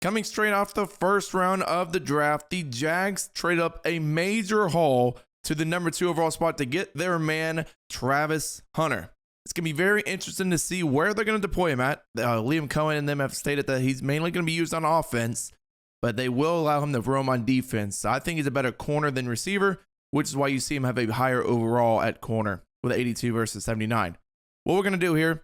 Coming straight off the first round of the draft, the Jags trade up a major haul to the number 2 overall spot to get their man, Travis Hunter. It's going to be very interesting to see where they're going to deploy him at. Liam Coen and them have stated that he's mainly going to be used on offense, but they will allow him to roam on defense. So I think he's a better corner than receiver, which is why you see him have a higher overall at corner with 82 versus 79. What we're going to do here,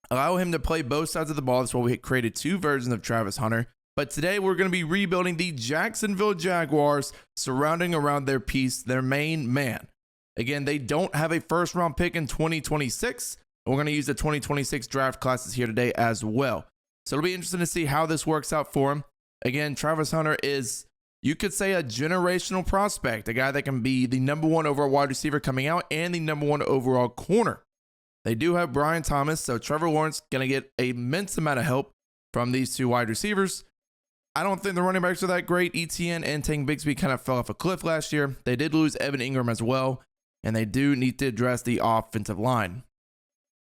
allow him to play both sides of the ball. That's why we created 2 versions of Travis Hunter. But today we're going to be rebuilding the Jacksonville Jaguars, surrounding around their piece, their main man. Again, they don't have a first round pick in 2026. We're going to use the 2026 draft classes here today as well. So it'll be interesting to see how this works out for him. Again, Travis Hunter is, you could say, a generational prospect, a guy that can be the number 1 overall wide receiver coming out and the number 1 overall corner. They do have Brian Thomas, so Trevor Lawrence going to get an immense amount of help from these 2 wide receivers. I don't think the running backs are that great. Etienne and Tank Bigsby kind of fell off a cliff last year. They did lose Evan Ingram as well, and they do need to address the offensive line.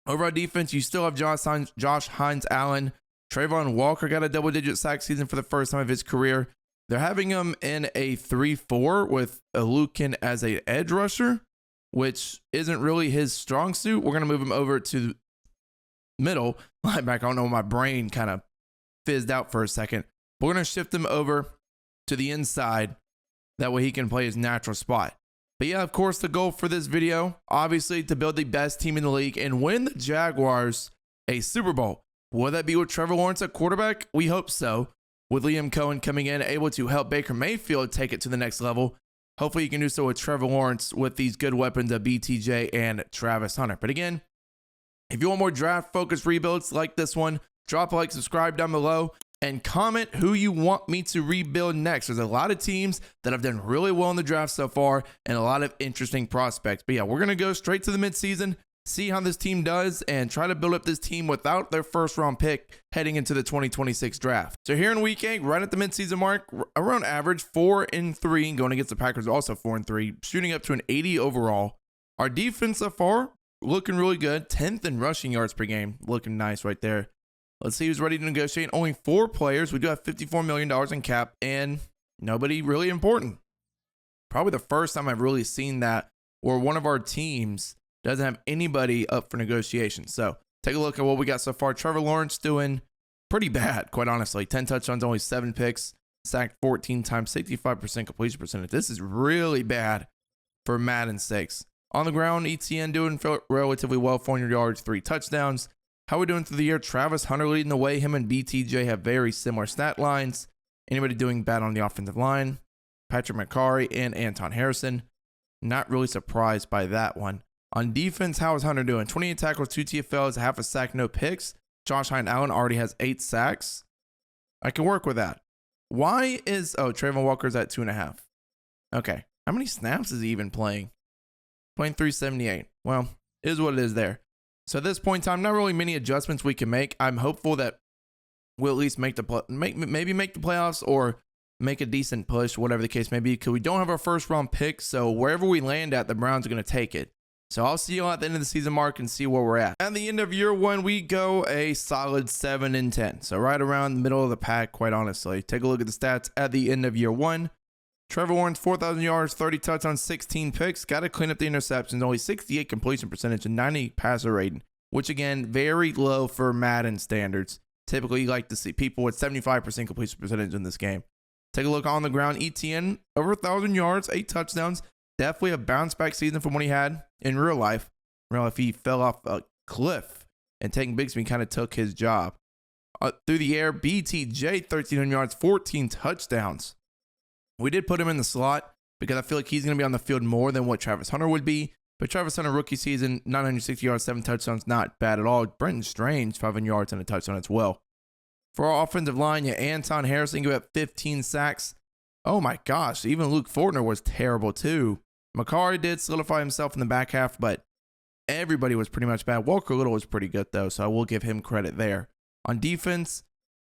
Overall defense, you still have Josh Hines Allen. Trayvon Walker got a double-digit sack season for the first time of his career. They're having him in a 3-4 with Lukin as an edge rusher, which isn't really his strong suit. We're going to move him over to middle linebacker. I don't know, my brain kind of fizzed out for a second. We're going to shift him over to the inside. That way he can play his natural spot. But yeah, of course, the goal for this video, obviously, to build the best team in the league and win the Jaguars a Super Bowl. Will that be with Trevor Lawrence at quarterback? We hope so. With Liam Coen coming in, able to help Baker Mayfield take it to the next level. Hopefully you can do so with Trevor Lawrence with these good weapons of BTJ and Travis Hunter. But again, if you want more draft-focused rebuilds like this one, drop a like, subscribe down below, and comment who you want me to rebuild next. There's a lot of teams that have done really well in the draft so far and a lot of interesting prospects. But yeah, we're going to go straight to the midseason, see how this team does, and try to build up this team without their first round pick heading into the 2026 draft. So here in week 8, right at the midseason mark, around average 4-3, going against the Packers also 4-3, shooting up to an 80 overall. Our defense so far looking really good, 10th in rushing yards per game, looking nice right there. Let's see who's ready to negotiate. Only 4 players. We do have $54 million in cap and nobody really important. Probably the first time I've really seen that where one of our teams doesn't have anybody up for negotiation. So take a look at what we got so far. Trevor Lawrence doing pretty bad, quite honestly. 10 touchdowns, only 7 picks, sacked 14 times, 65% completion percentage. This is really bad for Madden's sakes. On the ground, Etienne doing relatively well, 400 yards, 3 touchdowns. How are we doing through the year? Travis Hunter leading the way. Him and BTJ have very similar stat lines. Anybody doing bad on the offensive line? Patrick McCarry and Anton Harrison. Not really surprised by that one. On defense, how is Hunter doing? 28 tackles, 2 TFLs, half a sack, no picks. Josh Hines Allen already has 8 sacks. I can work with that. Why is... Oh, Trayvon Walker's at 2.5. Okay. How many snaps is he even playing? Playing 378. Well, it is what it is there. So at this point in time, not really many adjustments we can make. I'm hopeful that we'll at least make the maybe make the playoffs or make a decent push, whatever the case may be, because we don't have our first round pick. So wherever we land at, the Browns are going to take it. So I'll see you all at the end of the season mark and see where we're at. At the end of year 1, we go a solid 7-10. So right around the middle of the pack, quite honestly. Take a look at the stats at the end of year 1. Trevor Lawrence, 4,000 yards, 30 touchdowns, 16 picks. Got to clean up the interceptions. Only 68 completion percentage and 90 passer rating, which again, very low for Madden standards. Typically, you like to see people with 75% completion percentage in this game. Take a look on the ground. Etienne, over 1,000 yards, 8 touchdowns. Definitely a bounce back season from what he had in real life. In real life, he fell off a cliff, and Tank Bigsby kind of took his job. Through the air, BTJ, 1,300 yards, 14 touchdowns. We did put him in the slot because I feel like he's going to be on the field more than what Travis Hunter would be. But Travis Hunter, rookie season, 960 yards, 7 touchdowns, not bad at all. Brenton Strange, 500 yards and a touchdown as well. For our offensive line, yeah, Anton Harrison gave up 15 sacks. Oh my gosh, even Luke Fortner was terrible too. McCarry did solidify himself in the back half, but everybody was pretty much bad. Walker Little was pretty good though, so I will give him credit there. On defense,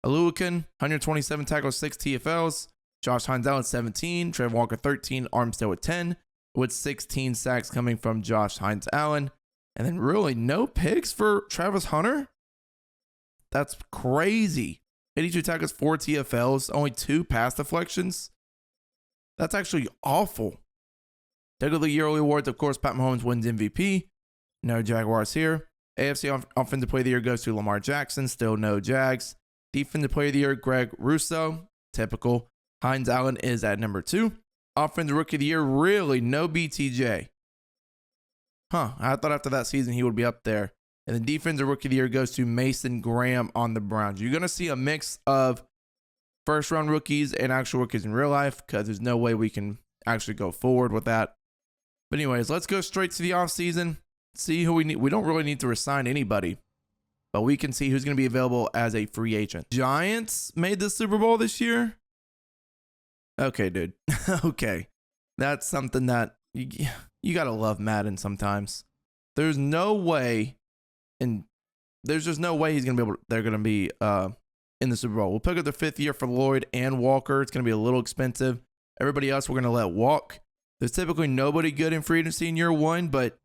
Aluakin, 127 tackles, 6 TFLs. Josh Hines Allen, 17. Trayvon Walker, 13. Armstead with 10. With 16 sacks coming from Josh Hines Allen. And then really no picks for Travis Hunter? That's crazy. 82 tackles, 4 TFLs, only 2 pass deflections. That's actually awful. Take the yearly awards, of course, Pat Mahomes wins MVP. No Jaguars here. AFC Offensive Player of the Year goes to Lamar Jackson. Still no Jags. Defensive Player of the Year, Greg Rousseau. Typical. Hines Allen is at number 2. Offensive Rookie of the Year, really no BTJ. I thought after that season he would be up there. And the Defensive Rookie of the Year goes to Mason Graham on the Browns. You're going to see a mix of first-round rookies and actual rookies in real life because there's no way we can actually go forward with that. But anyways, let's go straight to the offseason. See who we need. We don't really need to resign anybody, but we can see who's going to be available as a free agent. Giants made the Super Bowl this year. Okay, dude. Okay. That's something that you got to love Madden sometimes. There's no way, and there's just no way he's going to be able to, they're going to be in the Super Bowl. We'll pick up the 5th year for Lloyd and Walker. It's going to be a little expensive. Everybody else we're going to let walk. There's typically nobody good in free agency in year 1, but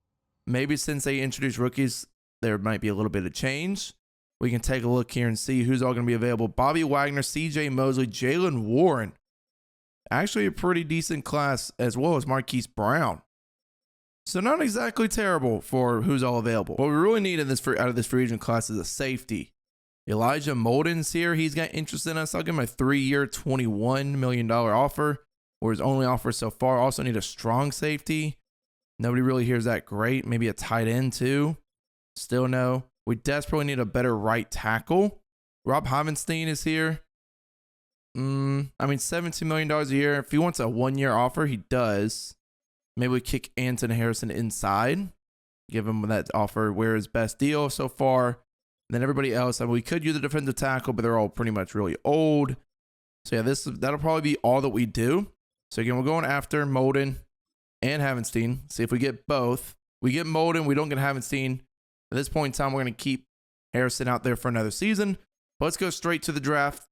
maybe since they introduced rookies, there might be a little bit of change. We can take a look here and see who's all going to be available. Bobby Wagner, CJ Mosley, Jalen Warren. Actually a pretty decent class, as well as Marquise Brown. So not exactly terrible for who's all available. What we really need in this out of this free agent class is a safety. Elijah Molden's here. He's got interest in us. I'll give him a 3-year, $21 million offer, or his only offer so far. Also need a strong safety. Nobody really hears that great. Maybe a tight end too. Still no. We desperately need a better right tackle. Rob Havenstein is here. I mean, $17 million a year. If he wants a 1-year offer, he does. Maybe we kick Anton Harrison inside. Give him that offer. Where his best deal so far. And then everybody else. I mean, we could use a defensive tackle, but they're all pretty much really old. So yeah, that'll probably be all that we do. So again, we're going after Molden and Havenstein. See if we get both. We get Molden, we don't get Havenstein. At this point in time, we're going to keep Harrison out there for another season. But let's go straight to the draft.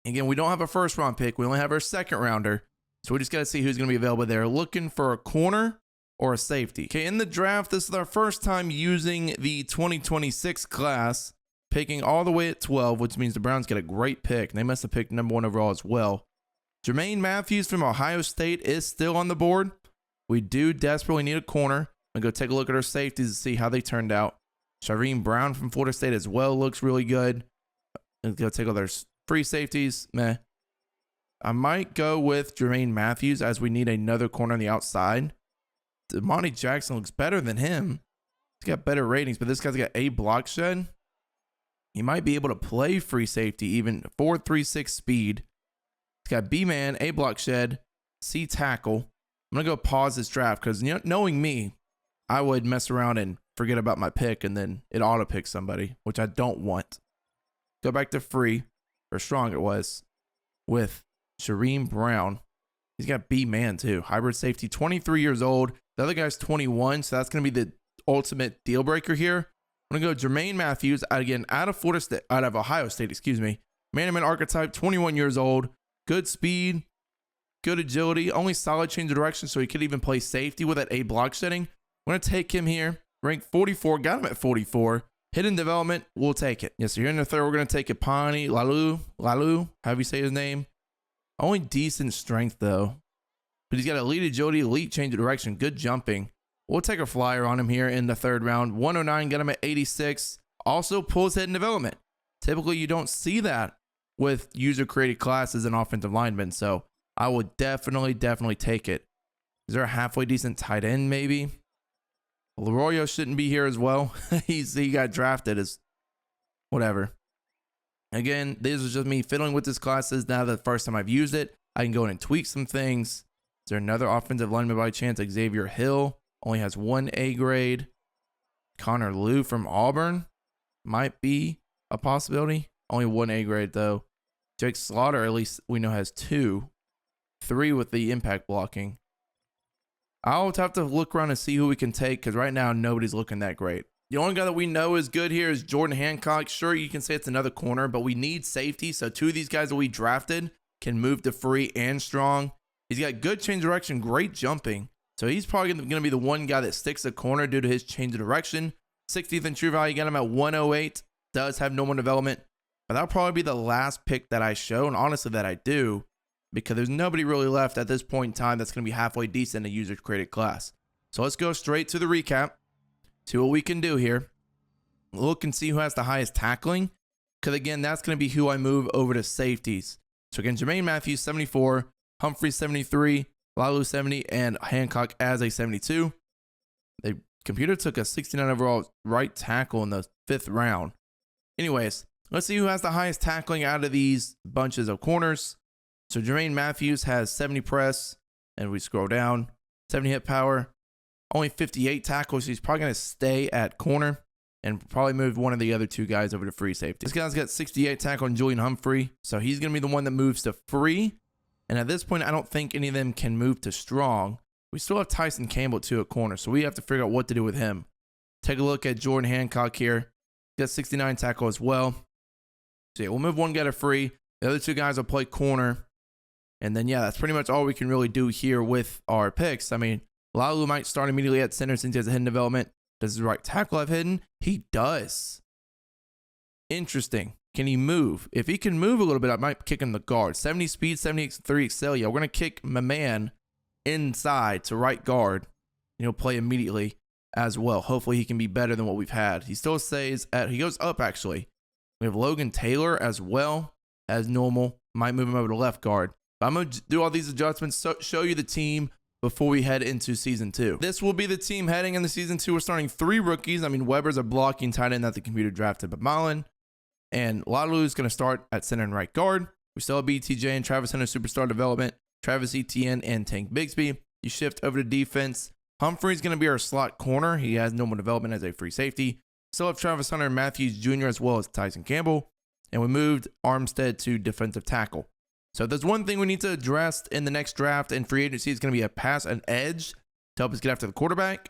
Again, we don't have a 1st-round pick. We only have our 2nd-rounder. So we just got to see who's going to be available there. Looking for a corner or a safety. Okay, in the draft, this is our first time using the 2026 class. Picking all the way at 12, which means the Browns get a great pick. They must have picked number 1 overall as well. Jermaine Matthews from Ohio State is still on the board. We do desperately need a corner. I'm going to go take a look at our safeties to see how they turned out. Shareen Brown from Florida State as well looks really good. Let's go take all their free safeties. Meh. I might go with Jermaine Matthews as we need another corner on the outside. Monty Jackson looks better than him. He's got better ratings, but this guy's got a block shed. He might be able to play free safety, even 4.36 speed. He's got B-man, A block shed, C tackle. I'm going to go pause this draft because knowing me, I would mess around and forget about my pick and then it auto picks somebody, which I don't want. Go back to free, or strong it was, with Shareem Brown. He's got B-man too. Hybrid safety, 23 years old. The other guy's 21, so that's going to be the ultimate deal breaker here. I'm going to go Jermaine Matthews, again, out of Ohio State, excuse me. Man-to-man archetype, 21 years old. Good speed, good agility, only solid change of direction, so he could even play safety with that A block shedding. I'm going to take him here. Ranked 44, got him at 44. Hidden development, we'll take it. Yes, so here in the 3rd, we're going to take Ipani Lalu, however you say his name. Only decent strength, though. But he's got elite agility, elite change of direction, good jumping. We'll take a flyer on him here in the 3rd round. 109, got him at 86. Also pulls hidden development. Typically, you don't see that with user-created classes and offensive linemen, so I would definitely take it. Is there a halfway decent tight end, maybe? Leroyo shouldn't be here as well. He got drafted as whatever. Again, this is just me fiddling with this class. This is now the first time I've used it. I can go in and tweak some things. Is there another offensive lineman by chance? Xavier Hill only has 1 A grade. Connor Liu from Auburn might be a possibility. Only 1 A grade though. Jake Slaughter, at least we know, has 2. 3 with the impact blocking. I'll have to look around and see who we can take because right now nobody's looking that great. The only guy that we know is good here is Jordan Hancock. Sure, you can say it's another corner, but we need safety. So 2 of these guys that we drafted can move to free and strong. He's got good change of direction, great jumping. So he's probably going to be the one guy that sticks a corner due to his change of direction. 60th in true value, got him at 108. Does have normal development. But that'll probably be the last pick that I show, and honestly that I do, because there's nobody really left at this point in time that's going to be halfway decent in a user created class. So let's go straight to the recap, see what we can do here. Look and see who has the highest tackling, because again, that's going to be who I move over to safeties. So again, Jermaine Matthews 74, Humphrey 73, Lalu 70, and Hancock as a 72. The computer took a 69 overall right tackle in the 5th round. Anyways, let's see who has the highest tackling out of these bunches of corners. So Jermaine Matthews has 70 press, and we scroll down, 70 hit power, only 58 tackles. So he's probably going to stay at corner and probably move one of the other 2 guys over to free safety. This guy's got 68 tackle on Julian Humphrey, so he's going to be the one that moves to free. And at this point, I don't think any of them can move to strong. We still have Tyson Campbell too at corner, so we have to figure out what to do with him. Take a look at Jordan Hancock here. He got 69 tackle as well. So yeah, we'll move one guy to free. The other 2 guys will play corner. And then, yeah, that's pretty much all we can really do here with our picks. I mean, Lalu might start immediately at center since he has a hidden development. Does his right tackle have hidden? He does. Interesting. Can he move? If he can move a little bit, I might kick him the guard. 70 speed, 73 excel. Yeah, we're going to kick my man inside to right guard. And he'll play immediately as well. Hopefully he can be better than what we've had. He still stays at, he goes up actually. We have Logan Taylor as well as normal. Might move him over to left guard. But I'm going to do all these adjustments, show you the team before we head into season 2. This will be the team heading into season 2. We're starting 3 rookies. I mean, Weber's a blocking tight end that the computer drafted, but Mullen and Lalu is going to start at center and right guard. We still have BTJ and Travis Hunter superstar development, Travis Etienne and Tank Bigsby. You shift over to defense. Humphrey's going to be our slot corner. He has normal development as a free safety. Still have Travis Hunter and Matthews Jr. as well as Tyson Campbell. And we moved Armstead to defensive tackle. So if there's one thing we need to address in the next draft and free agency, is going to be a pass and edge to help us get after the quarterback.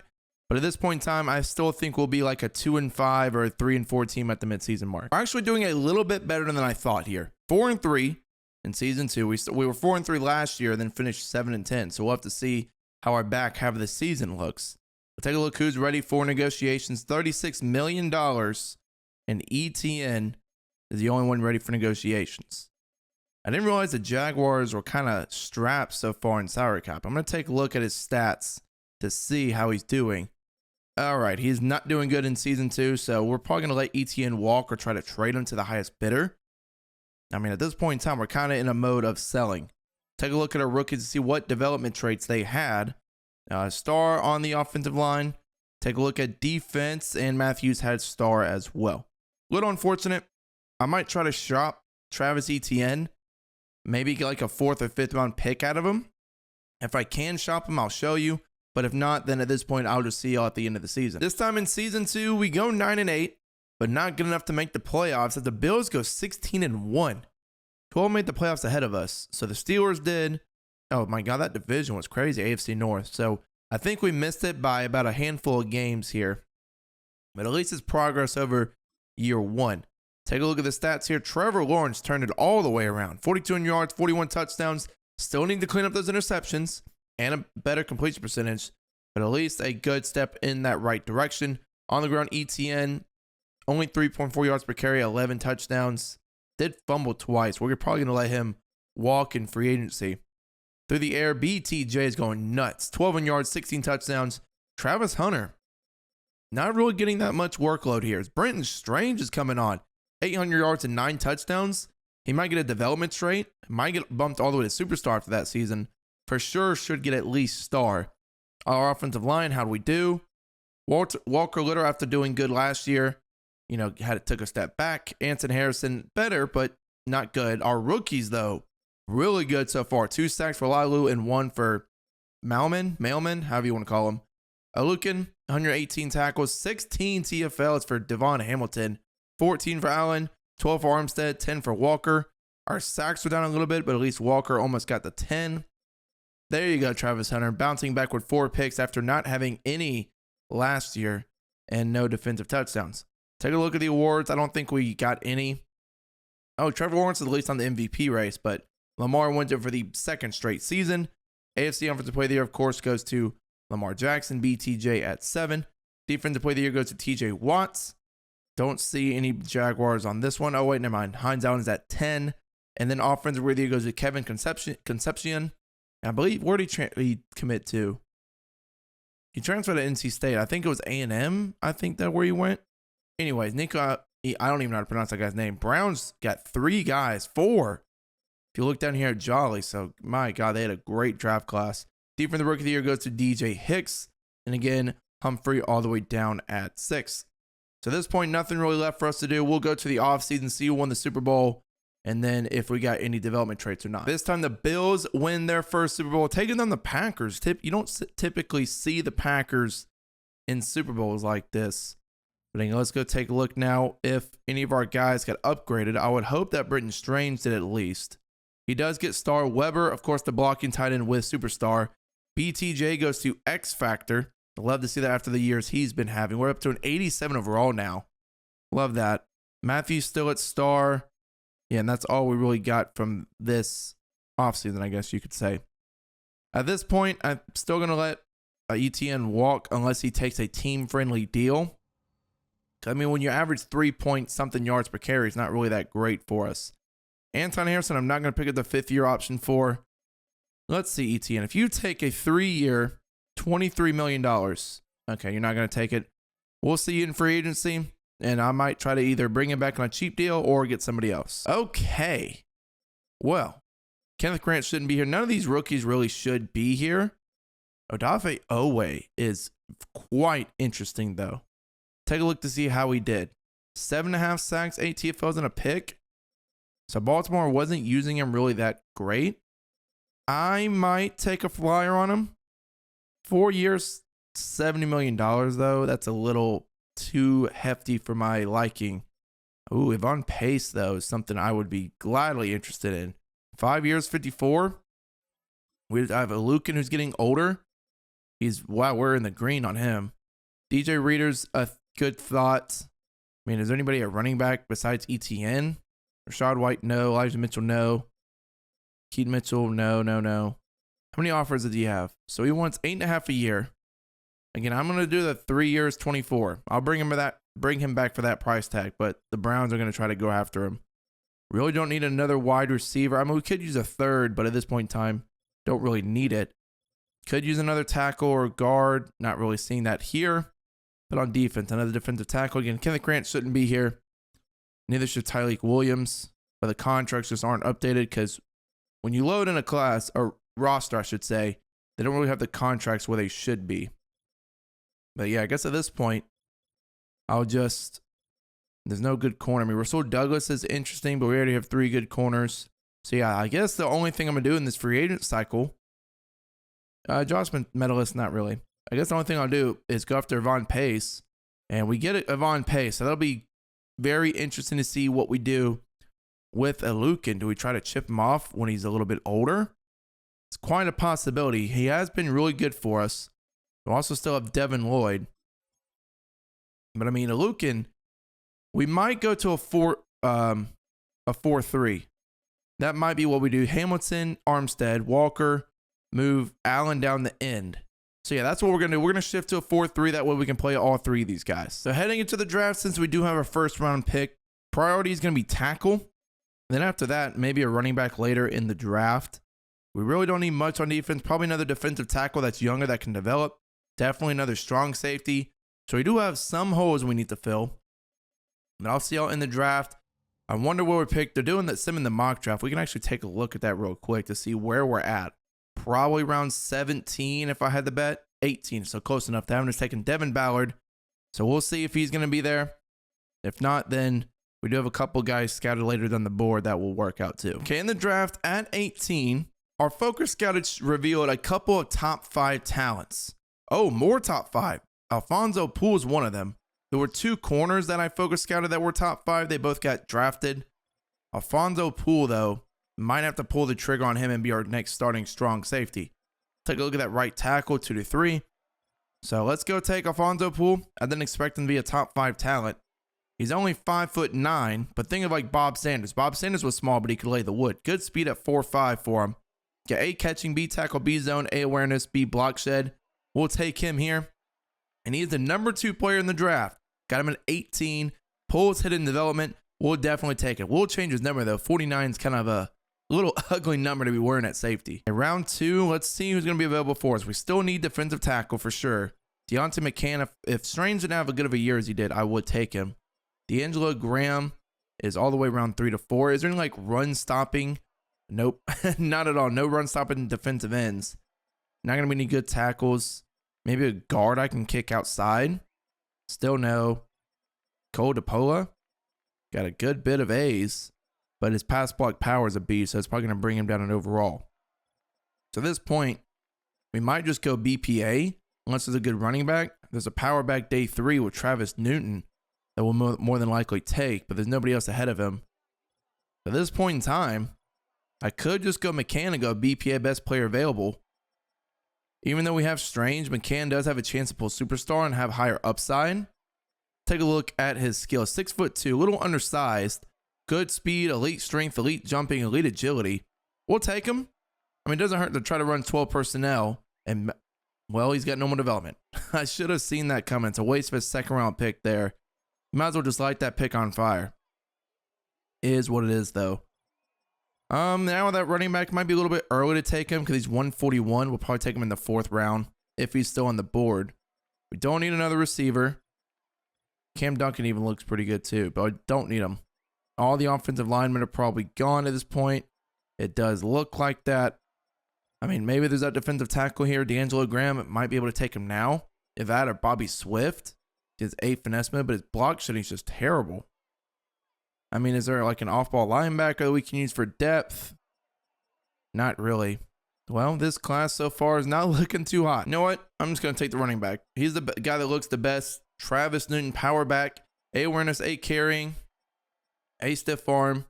But at this point in time, I still think we'll be like a 2-5 or a 3-4 team at the midseason mark. We're actually doing a little bit better than I thought here. 4-3 in season 2. We were 4-3 last year, then finished 7-10. So we'll have to see how our back half of the season looks. We'll take a look who's ready for negotiations. $36 million, and ETN is the only one ready for negotiations. I didn't realize the Jaguars were kind of strapped so far in salary cap. I'm going to take a look at his stats to see how he's doing. All right, he's not doing good in season 2, so we're probably going to let ETN walk or try to trade him to the highest bidder. I mean, at this point in time, we're kind of in a mode of selling. Take a look at our rookies to see what development traits they had. Star on the offensive line. Take a look at defense, and Matthews had star as well. A little unfortunate. I might try to shop Travis Etienne. Maybe get like a 4th or 5th round pick out of him. If I can shop him, I'll show you. But if not, then at this point, I'll just see y'all at the end of the season. This time in season 2, we go 9-8, but not good enough to make the playoffs as the Bills go 16-1. 12 made the playoffs ahead of us. So the Steelers did. Oh my God, that division was crazy, AFC North. So I think we missed it by about a handful of games here. But at least it's progress over year 1. Take a look at the stats here. Trevor Lawrence turned it all the way around. 42 yards, 41 touchdowns. Still need to clean up those interceptions and a better completion percentage, but at least a good step in that right direction. On the ground, ETN, only 3.4 yards per carry, 11 touchdowns. Did fumble twice. We're probably going to let him walk in free agency. Through the air, BTJ is going nuts. 12 yards, 16 touchdowns. Travis Hunter, not really getting that much workload here. Brenton Strange is coming on. 800 yards and 9 touchdowns. He might get a development trait. Might get bumped all the way to superstar after that season. For sure should get at least star. Our offensive line, how do we do? Walker Little, after doing good last year, took a step back. Anson Harrison, better, but not good. Our rookies, though, really good so far. 2 sacks for Lalu and 1 for Mailman, however you want to call him. Alukin, 118 tackles, 16 TFLs for Devon Hamilton. 14 for Allen, 12 for Armstead, 10 for Walker. Our sacks were down a little bit, but at least Walker almost got the 10. There you go, Travis Hunter, bouncing back with 4 picks after not having any last year and no defensive touchdowns. Take a look at the awards. I don't think we got any. Oh, Trevor Lawrence is at least on the MVP race, but Lamar wins it for the 2nd straight season. AFC Offensive Player of the Year, of course, goes to Lamar Jackson, BTJ at 7. Defensive Player of the Year goes to TJ Watts. Don't see any Jaguars on this one. Oh, wait, never mind. Hines Allen is at 10. And then offensive review goes to Kevin Concepcion. I believe, where did he commit to? He transferred to NC State. I think it was A&M. I think that where he went. Anyways, Nico, I don't even know how to pronounce that guy's name. Browns got 4 guys. If you look down here at Jolly, so my God, they had a great draft class. Defensive Rookie of the Year goes to DJ Hicks. And again, Humphrey all the way down at 6. So at this point, nothing really left for us to do. We'll go to the offseason, see who won the Super Bowl, and then if we got any development traits or not. This time, the Bills win their first Super Bowl, taking on the Packers. You don't typically see the Packers in Super Bowls like this. But let's go take a look now if any of our guys got upgraded. I would hope that Britton Strange did at least. He does get star. Weber, of course, the blocking tight end with superstar. BTJ goes to X Factor. I love to see that after the years he's been having. We're up to an 87 overall now. Love that. Matthew's still at star. Yeah, and that's all we really got from this offseason, I guess you could say. At this point, I'm still going to let ETN walk unless he takes a team-friendly deal. I mean, when you average 3-point-something yards per carry, it's not really that great for us. Anton Harrison, I'm not going to pick up the 5th-year option for. Let's see, ETN. If you take a 3-year, $23 million, okay, you're not going to take it. We'll see you in free agency. And I might try to either bring him back on a cheap deal or get somebody else. Okay. Well, Kenneth Grant shouldn't be here. None of these rookies really should be here. Odafe Owe is quite interesting, though. Take a look to see how he did. 7.5 sacks, 8 TFLs, and a pick. So Baltimore wasn't using him really that great. I might take a flyer on him. 4 years, $70 million, though. That's a little too hefty for my liking. Ooh, if on pace, though, is something I would be gladly interested in. 5 years, 54. I have a Lucan who's getting older. Wow, we're in the green on him. DJ Reader's a good thought. I mean, is there anybody at running back besides ETN? Rashad White, no. Elijah Mitchell, no. Keaton Mitchell, no. How many offers did he have? So he wants 8.5 a year. Again, I'm going to do the 3 years, 24. I'll bring him back for that price tag, but the Browns are going to try to go after him. Really don't need another wide receiver. I mean, we could use a third, but at this point in time, don't really need it. Could use another tackle or guard. Not really seeing that here. But on defense, another defensive tackle. Again, Kenneth Grant shouldn't be here. Neither should Tyleek Williams. But the contracts just aren't updated because when you load in a class, or roster, I should say, they don't really have the contracts where they should be. But yeah, I guess at this point, there's no good corner. I mean, Russell Douglas is interesting, but we already have 3 good corners. So yeah, I guess the only thing I'm going to do in this free agent cycle, Josh medalist, not really. I guess the only thing I'll do is go after Avon Pace, and we get Avon Pace. So that'll be very interesting to see what we do with a Lucan. Do we try to chip him off when he's a little bit older? It's quite a possibility. He has been really good for us. We also still have Devin Lloyd. But I mean, a Lucan, we might go to a 4-3. That might be what we do. Hamilton, Armstead, Walker, move Allen down the end. So yeah, that's what we're going to do. We're going to shift to a 4-3. That way we can play all 3 of these guys. So heading into the draft, since we do have a first round pick, priority is going to be tackle. And then after that, maybe a running back later in the draft. We really don't need much on defense. Probably another defensive tackle that's younger that can develop. Definitely another strong safety. So we do have some holes we need to fill. But I'll see y'all in the draft. I wonder where we picked. They're doing that sim in the mock draft. We can actually take a look at that real quick to see where we're at. Probably around 17 if I had to bet. 18, so close enough. That one is taking Devin Ballard. So we'll see if he's going to be there. If not, then we do have a couple guys scouted later down the board that will work out too. Okay, in the draft at 18, our focus scouted revealed a couple of top 5 talents. Oh, more top 5. Alfonso Poole is one of them. There were 2 corners that I focus scouted that were top 5. They both got drafted. Alfonso Poole, though, might have to pull the trigger on him and be our next starting strong safety. Take a look at that right tackle, 2-3. So let's go take Alfonso Poole. I didn't expect him to be a top 5 talent. He's only 5'9", but think of like Bob Sanders. Bob Sanders was small, but he could lay the wood. Good speed at 4.5 for him. Get A catching, B tackle, B zone, A awareness, B block shed. We'll take him here. And he is the number 2 player in the draft. Got him at 18. Pulls hidden development. We'll definitely take it. We'll change his number though. 49 is kind of a little ugly number to be wearing at safety. In round 2, let's see who's going to be available for us. We still need defensive tackle for sure. Deontay McCann, if Strange didn't have a good of a year as he did, I would take him. D'Angelo Graham is all the way around 3 to 4. Is there any like run stopping? Nope, not at all. No run stopping defensive ends. Not going to be any good tackles. Maybe a guard I can kick outside. Still no. Cole DePola got a good bit of A's, but his pass block power is a B, so it's probably going to bring him down in overall. So at this point, we might just go BPA unless there's a good running back. There's a power back day 3 with Travis Newton that we'll more than likely take, but there's nobody else ahead of him. At this point in time, I could just go McCann and go BPA best player available. Even though we have Strange, McCann does have a chance to pull superstar and have higher upside. Take a look at his skill. 6'2", a little undersized. Good speed, elite strength, elite jumping, elite agility. We'll take him. I mean, it doesn't hurt to try to run 12 personnel. And, well, he's got normal development. I should have seen that coming. It's a waste of a second round pick there. You might as well just light that pick on fire. Is what it is, though. Now that running back might be a little bit early to take him because he's 141. We'll probably take him in the 4th round if he's still on the board. We don't need another receiver. Cam Duncan even looks pretty good too, but I don't need him. All the offensive linemen are probably gone at this point. It does look like that. I mean, maybe there's that defensive tackle here. D'Angelo Graham might be able to take him now. If that or Bobby Swift. His A finesse move, but his block shooting's just terrible. I mean, is there like an off-ball linebacker that we can use for depth? Not really. Well, this class so far is not looking too hot. You know what? I'm just going to take the running back. He's the guy that looks the best. Travis Newton, power back. A awareness, A carrying. A stiff arm.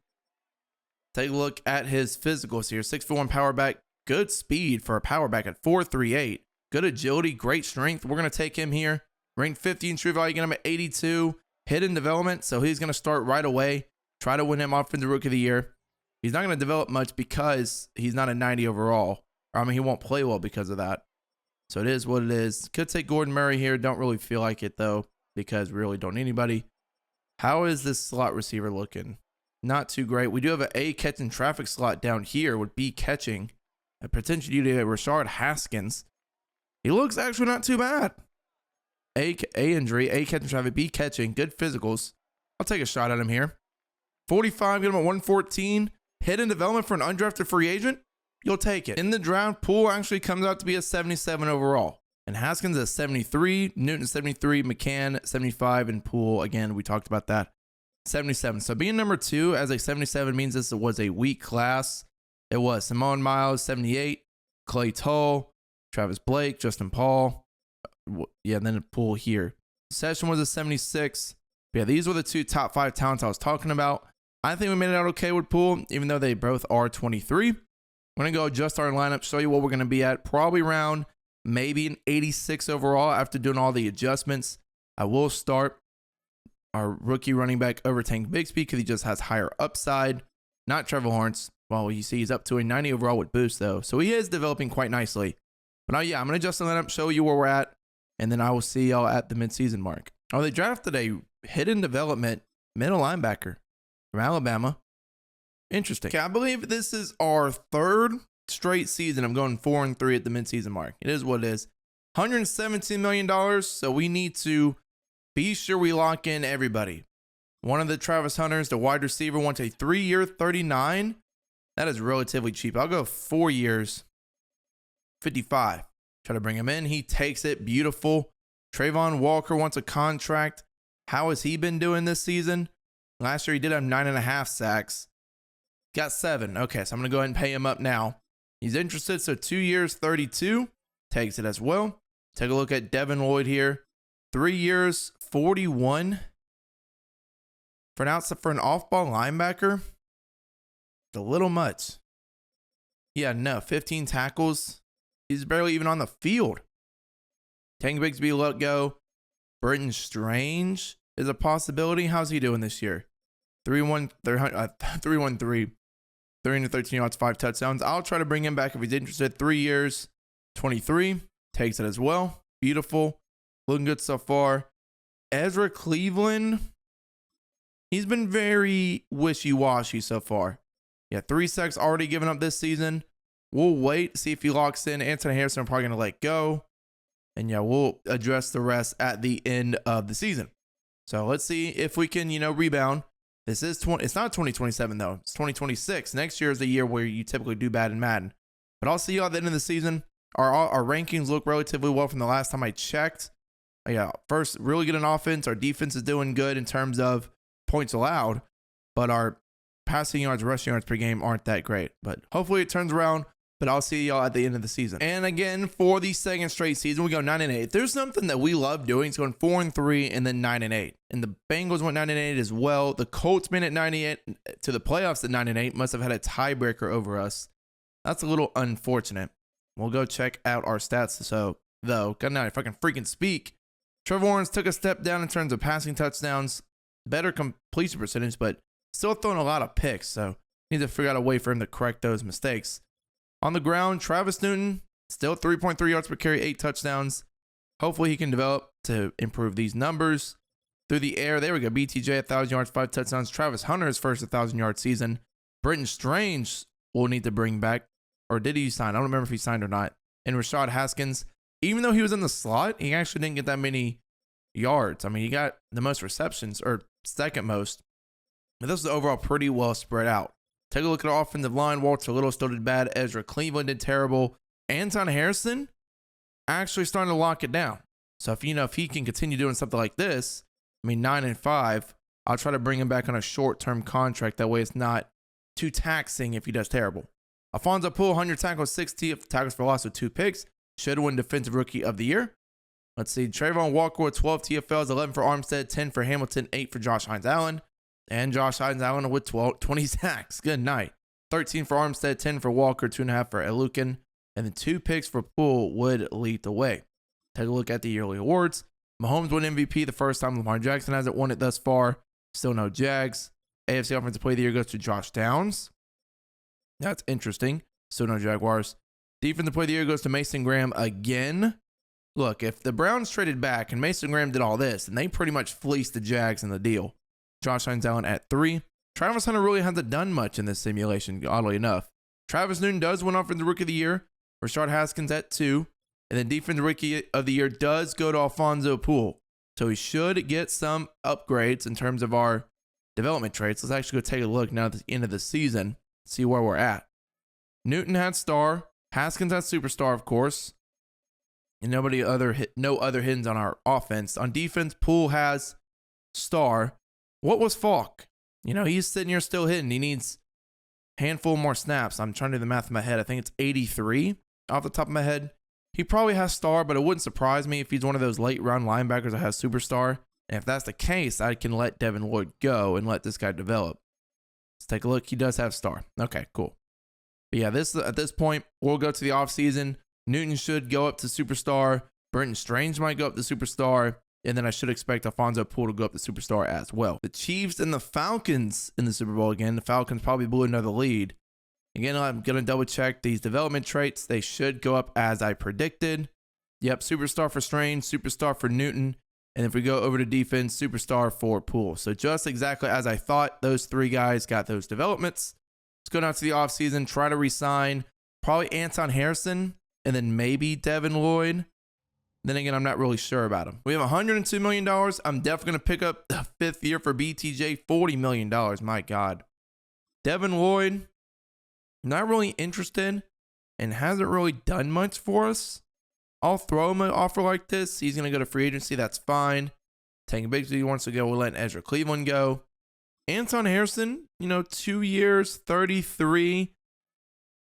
Take a look at his physicals here. 6'1" power back. Good speed for a power back at 4.38. Good agility, great strength. We're going to take him here. Ranked 50 in true value. Get him at 82. Hidden development, so he's going to start right away. Try to win him Offensive Rookie of the Year. He's not going to develop much because he's not a 90 overall. I mean, he won't play well because of that. So it is what it is. Could take Gordon Murray here. Don't really feel like it, though, because we really don't need anybody. How is this slot receiver looking? Not too great. We do have an A catching traffic slot down here with B catching. A potential due to Rashard Haskins. He looks actually not too bad. A injury, A catching traffic, B catching, good physicals. I'll take a shot at him here. 45, get him at 114. Hidden development for an undrafted free agent. You'll take it. In the draft, Poole actually comes out to be a 77 overall. And Haskins is 73, Newton 73, McCann 75, and Poole, again, we talked about that, 77. So being number 2 as a 77 means this was a weak class. It was Simone Miles, 78, Clay Tull, Travis Blake, Justin Paul. Yeah, and then a Poole here. Session was a 76. But yeah, these were the 2 top 5 talents I was talking about. I think we made it out okay with Poole, even though they both are 23. We're going to go adjust our lineup, show you what we're going to be at. Probably around maybe an 86 overall after doing all the adjustments. I will start our rookie running back over Tank Bigsby because he just has higher upside. Not Trevor Lawrence. Well, you see he's up to a 90 overall with boost, though. So he is developing quite nicely. But now, yeah, I'm going to adjust the lineup, show you where we're at. And then I will see y'all at the midseason mark. Oh, they drafted a hidden development middle linebacker from Alabama. Interesting. Okay, I believe this is our 3rd straight season. I'm going 4-3 at the midseason mark. It is what it is. $117 million. So we need to be sure we lock in everybody. One of the Travis Hunters, the wide receiver, wants a 3-year 39. That is relatively cheap. I'll go 4 years, 55. Try to bring him in. He takes it. Beautiful. Trayvon Walker wants a contract. How has he been doing this season? Last year he did have 9.5 sacks. Got 7. Okay, so I'm going to go ahead and pay him up now. He's interested, so 2 years, 32. Takes it as well. Take a look at Devin Lloyd here. 3 years, 41. For an off-ball linebacker, it's a little much. Yeah, no, 15 tackles. He's barely even on the field. Tank Bigsby let go. Britton Strange is a possibility. How's he doing this year? 313, 313 yards, 5 touchdowns. I'll try to bring him back if he's interested. 3 years, 23. Takes it as well. Beautiful. Looking good so far. Ezra Cleveland. he's been very wishy-washy so far. Yeah, 3 sacks already given up this season. We'll wait, see if he locks in. Anthony Harrison, I'm probably going to let go. And yeah, we'll address the rest at the end of the season. So let's see if we can, rebound. This is it's not 2027 though. It's 2026. Next year is the year where you typically do bad in Madden. But I'll see you at the end of the season. Our rankings look relatively well from the last time I checked. Yeah, first, really good in offense. Our defense is doing good in terms of points allowed, but our passing yards, rushing yards per game aren't that great. But hopefully it turns around. But I'll see y'all at the end of the season. And again, for the second straight season, we go 9-8. There's something that we love doing. It's going 4-3 and then 9-8. And the Bengals went 9-8 as well. The Colts made it 98 to the playoffs at 9-8. Must have had a tiebreaker over us. That's a little unfortunate. We'll go check out our stats. So, though, God, now if I can freaking speak, Trevor Lawrence took a step down in terms of passing touchdowns, better completion percentage, but still throwing a lot of picks. So, need to figure out a way for him to correct those mistakes. On the ground, Travis Newton, still 3.3 yards per carry, 8 touchdowns. Hopefully he can develop to improve these numbers. Through the air, there we go. BTJ, 1,000 yards, 5 touchdowns. Travis Hunter's first 1,000-yard season. Brenton Strange will need to bring back. Or did he sign? I don't remember if he signed or not. And Rashad Haskins, even though he was in the slot, he actually didn't get that many yards. I mean, he got the most receptions, or second most. But this is overall pretty well spread out. Take a look at our offensive line. Walter Little still did bad. Ezra Cleveland did terrible. Anton Harrison actually starting to lock it down. So if he can continue doing something like this, 9-5, I'll try to bring him back on a short-term contract. That way it's not too taxing if he does terrible. Alfonso Poole, 100 tackles, 60 tackles for loss with 2 picks. Should win Defensive Rookie of the Year. Let's see. Trayvon Walker with 12 TFLs, 11 for Armstead, 10 for Hamilton, 8 for Josh Hines-Allen. And Josh Hines-Allen with 20 sacks. Good night. 13 for Armstead, 10 for Walker, 2.5 for Elukin, and then 2 picks for Poole would lead the way. Take a look at the yearly awards. Mahomes won MVP the first time. Lamar Jackson hasn't won it thus far. Still no Jags. AFC Offensive Player of the Year goes to Josh Downs. That's interesting. Still no Jaguars. Defensive Player of the Year goes to Mason Graham again. Look, if the Browns traded back and Mason Graham did all this, then they pretty much fleeced the Jags in the deal. Josh Hines-Allen at 3. Travis Hunter really hasn't done much in this simulation, oddly enough. Travis Newton does win Offensive Rookie of the Year. Rashad Haskins at 2. And then Defensive Rookie of the Year does go to Alfonso Poole. So he should get some upgrades in terms of our development traits. Let's actually go take a look now at the end of the season, see where we're at. Newton had star. Haskins had superstar, of course. And no other hidden on our offense. On defense, Poole has star. What was Falk? He's sitting here still hitting. He needs a handful more snaps. I'm trying to do the math in my head. I think it's 83 off the top of my head. He probably has star, but it wouldn't surprise me if he's one of those late round linebackers that has superstar. And if that's the case, I can let Devin Lloyd go and let this guy develop. Let's take a look. He does have star. Okay, cool. But yeah, at this point, we'll go to the offseason. Newton should go up to superstar. Brenton Strange might go up to superstar. And then I should expect Alfonso Poole to go up to superstar as well. The Chiefs and the Falcons in the Super Bowl again. The Falcons probably blew another lead. Again, I'm going to double check these development traits. They should go up as I predicted. Yep, superstar for Strange, superstar for Newton. And if we go over to defense, superstar for Poole. So just exactly as I thought, those 3 guys got those developments. Let's go down to the offseason, try to re-sign probably Anton Harrison and then maybe Devin Lloyd. Then again, I'm not really sure about him. We have $102 million. I'm definitely going to pick up the 5th year for BTJ, $40 million. My God. Devin Lloyd, not really interested and hasn't really done much for us. I'll throw him an offer like this. He's going to go to free agency. That's fine. Taking Bigsby he wants to go. We'll let Ezra Cleveland go. Anton Harrison, 2 years, 33.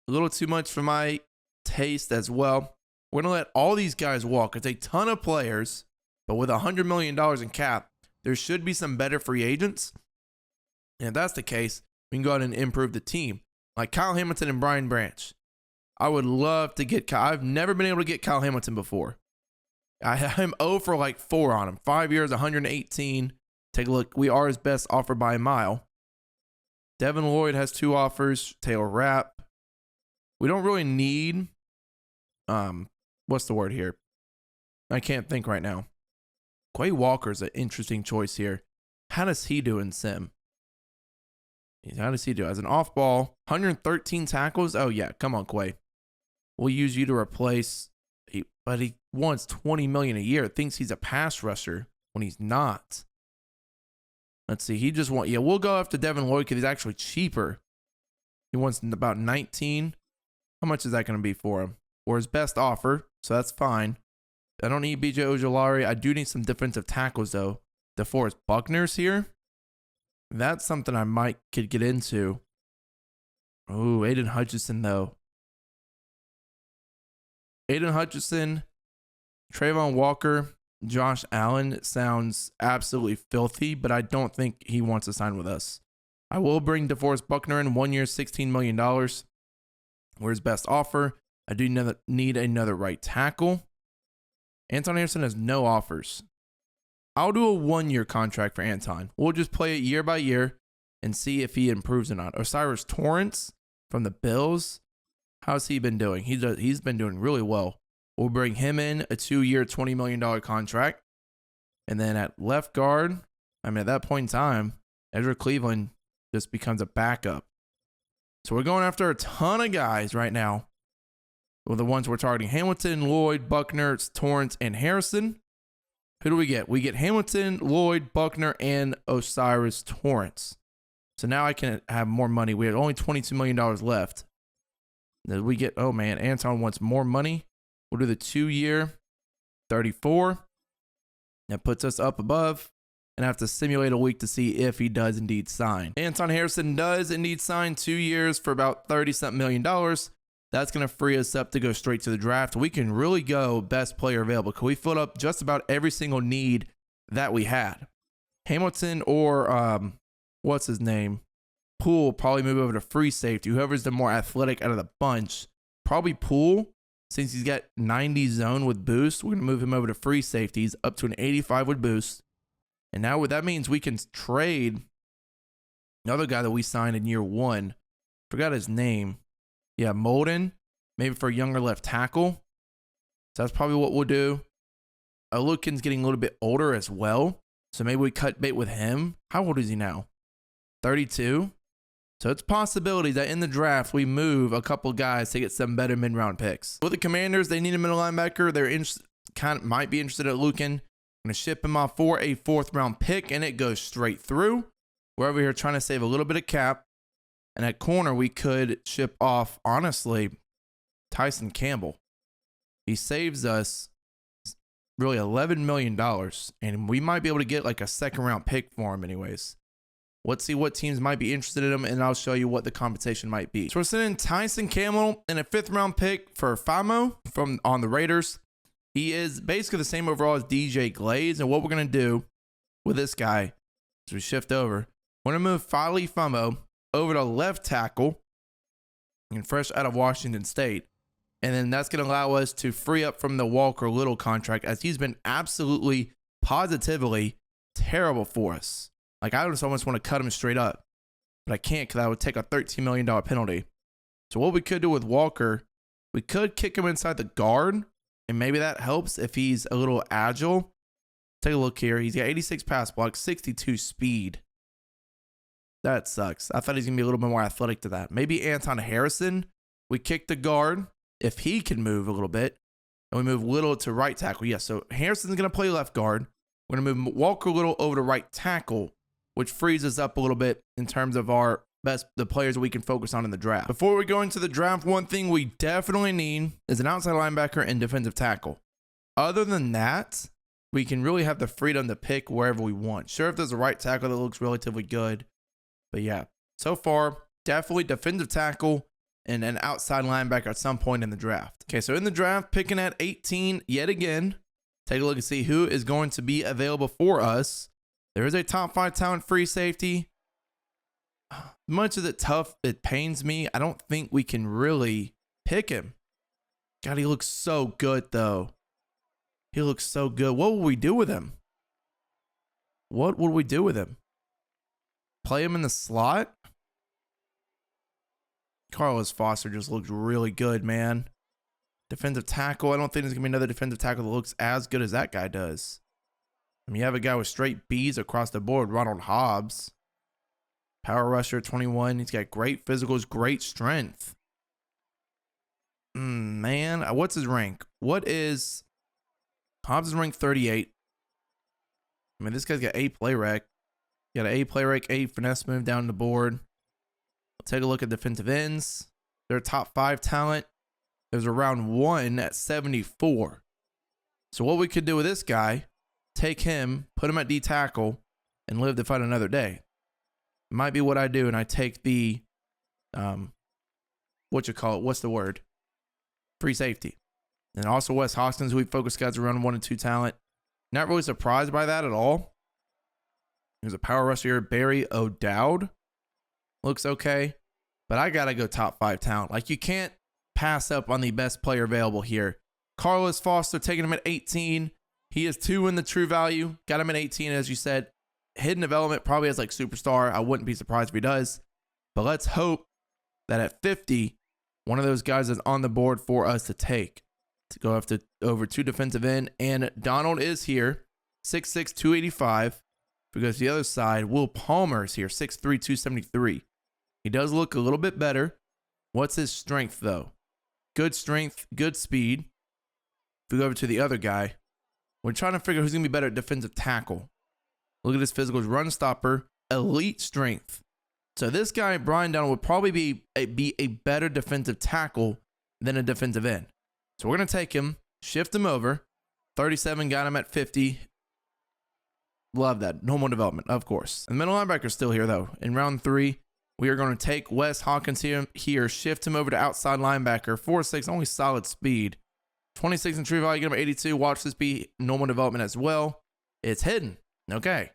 A little too much for my taste as well. We're going to let all these guys walk. It's a ton of players, but with $100 million in cap, there should be some better free agents. And if that's the case, we can go ahead and improve the team. Like Kyle Hamilton and Brian Branch. I would love to get Kyle. I've never been able to get Kyle Hamilton before. I'm 0 for 4 on him. 5 years, 118. Take a look. We are his best offer by a mile. Devin Lloyd has 2 offers. Taylor Rapp. We don't really need, what's the word here? I can't think right now. Quay Walker's an interesting choice here. How does he do in sim? How does he do? As an off ball, 113 tackles? Oh, yeah. Come on, Quay. We'll use you to replace. But he wants $20 million a year. Thinks he's a pass rusher when he's not. Let's see. He just wants. Yeah, we'll go after Devin Lloyd because he's actually cheaper. He wants about 19. How much is that going to be for him? Or his best offer. So that's fine. I don't need BJ Ojolari. I do need some defensive tackles, though. DeForest Buckner's here. That's something I could get into. Oh, Aiden Hutchinson, though. Aiden Hutchinson, Trayvon Walker, Josh Allen sounds absolutely filthy, but I don't think he wants to sign with us. I will bring DeForest Buckner in 1 year, $16 million. Where's best offer? I do need another right tackle. Anton Harrison has no offers. I'll do a 1 year contract for Anton. We'll just play it year by year and see if he improves or not. Osiris Torrance from the Bills. How's he been doing? He's been doing really well. We'll bring him in, a 2 year, $20 million contract. And then at left guard, at that point in time, Ezra Cleveland just becomes a backup. So we're going after a ton of guys right now. Well, the ones we're targeting: Hamilton, Lloyd, Buckner, Torrance, and Harrison. Who do we get? We get Hamilton, Lloyd, Buckner, and Osiris Torrance. So now I can have more money. We have only $22 million left. Then we get, oh man, Anton wants more money. We'll do the 2 year, 34. That puts us up above. And I have to simulate a week to see if he does indeed sign. Anton Harrison does indeed sign 2 years for about $30-something million. That's going to free us up to go straight to the draft. We can really go best player available because we filled up just about every single need that we had. Hamilton or what's his name? Poole probably move over to free safety. Whoever's the more athletic out of the bunch. Probably Poole, since he's got 90 zone with boost. We're going to move him over to free safeties up to an 85 with boost. And now what that means, we can trade another guy that we signed in year 1. Forgot his name. Yeah, Molden, maybe for a younger left tackle. So that's probably what we'll do. Alukin's getting a little bit older as well. So maybe we cut bait with him. How old is he now? 32. So it's a possibility that in the draft, we move a couple guys to get some better mid-round picks. With the Commanders, they need a middle linebacker. They're might be interested at Lukin. I'm going to ship him off for a 4th round pick, and it goes straight through. We're over here trying to save a little bit of cap. And at corner, we could ship off, honestly, Tyson Campbell. He saves us really $11 million, and we might be able to get like a 2nd round pick for him anyways. Let's see what teams might be interested in him, and I'll show you what the compensation might be. So we're sending Tyson Campbell and a 5th round pick for Famo on the Raiders. He is basically the same overall as DJ Glaze, and what we're going to do with this guy is we shift over. We're going to move Fali Famo over to left tackle and fresh out of Washington State. And then that's going to allow us to free up from the Walker Little contract, as he's been absolutely, positively terrible for us. Like, I just almost want to cut him straight up, but I can't because I would take a $13 million penalty. So what we could do with Walker, we could kick him inside the guard, and maybe that helps if he's a little agile. Take a look here. He's got 86 pass block, 62 speed. That sucks. I thought he's going to be a little bit more athletic to that. Maybe Anton Harrison. We kick the guard if he can move a little bit. And we move Little to right tackle. Yes, so Harrison's going to play left guard. We're going to move Walker Little over to right tackle, which frees us up a little bit in terms of the players that we can focus on in the draft. Before we go into the draft, one thing we definitely need is an outside linebacker and defensive tackle. Other than that, we can really have the freedom to pick wherever we want. Sure, if there's a right tackle that looks relatively good. But yeah, so far, definitely defensive tackle and an outside linebacker at some point in the draft. Okay, so in the draft, picking at 18 yet again. Take a look and see who is going to be available for us. There is a top 5 talent free safety. Much of it tough, it pains me. I don't think we can really pick him. God, he looks so good, though. He looks so good. What will we do with him? What would we do with him? Play him in the slot? Carlos Foster just looks really good, man. Defensive tackle. I don't think there's going to be another defensive tackle that looks as good as that guy does. I mean, you have a guy with straight B's across the board, Ronald Hobbs. Power rusher, 21. He's got great physicals, great strength. Man, what's his rank? What is Hobbs' rank? 38. I mean, this guy's got A play rec. Got an A play rec, A finesse move down the board. We'll take a look at defensive ends. They're top 5 talent. There's a round 1 at 74. So what we could do with this guy, take him, put him at D tackle, and live to fight another day. Might be what I do, and I take the, what's the word? Free safety. And also Wes Hoskins, who we focus guys around 1 and 2 talent. Not really surprised by that at all. There's a power rusher here, Barry O'Dowd. Looks okay, but I gotta go top 5 talent. Like, you can't pass up on the best player available here. Carlos Foster, taking him at 18. He is 2 in the true value. Got him at 18, as you said. Hidden development probably has like superstar. I wouldn't be surprised if he does. But let's hope that at 50, one of those guys is on the board for us to take. To go over to defensive end. And Donald is here, 6'6", 285. If we go to the other side, Will Palmer is here, 6'3", 273. He does look a little bit better. What's his strength, though? Good strength, good speed. If we go over to the other guy, we're trying to figure out who's going to be better at defensive tackle. Look at his physicals, run stopper, elite strength. So this guy, Brian Donald, would probably be a better defensive tackle than a defensive end. So we're going to take him, shift him over. 37 got him at 50. Love that. Normal development, of course. And the middle linebacker is still here, though. In round 3, we are going to take Wes Hawkins here, shift him over to outside linebacker. 4'6", only solid speed. 26 in true value, get him at 82. Watch this be normal development as well. It's hidden. Okay.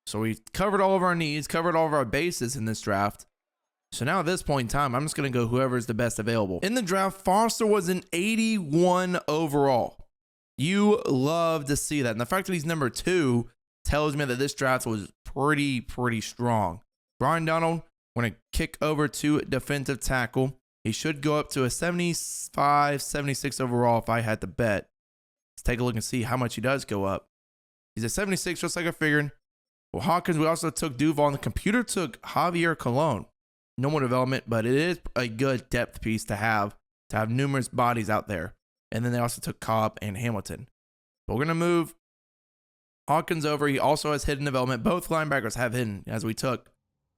So we covered all of our needs, covered all of our bases in this draft. So now at this point in time, I'm just going to go whoever is the best available. In the draft, Foster was an 81 overall. You love to see that. And the fact that he's number 2 tells me that this draft was pretty strong. Brian Donald, we're going to kick over to defensive tackle. He should go up to a 75, 76 overall if I had to bet. Let's take a look and see how much he does go up. He's a 76, just like I figured. Well, Hawkins, we also took Duval, and the computer took Javier Colon. No more development, but it is a good depth piece to have numerous bodies out there. And then they also took Cobb and Hamilton. But we're going to move Hawkins over. He also has hidden development. Both linebackers have hidden, as we took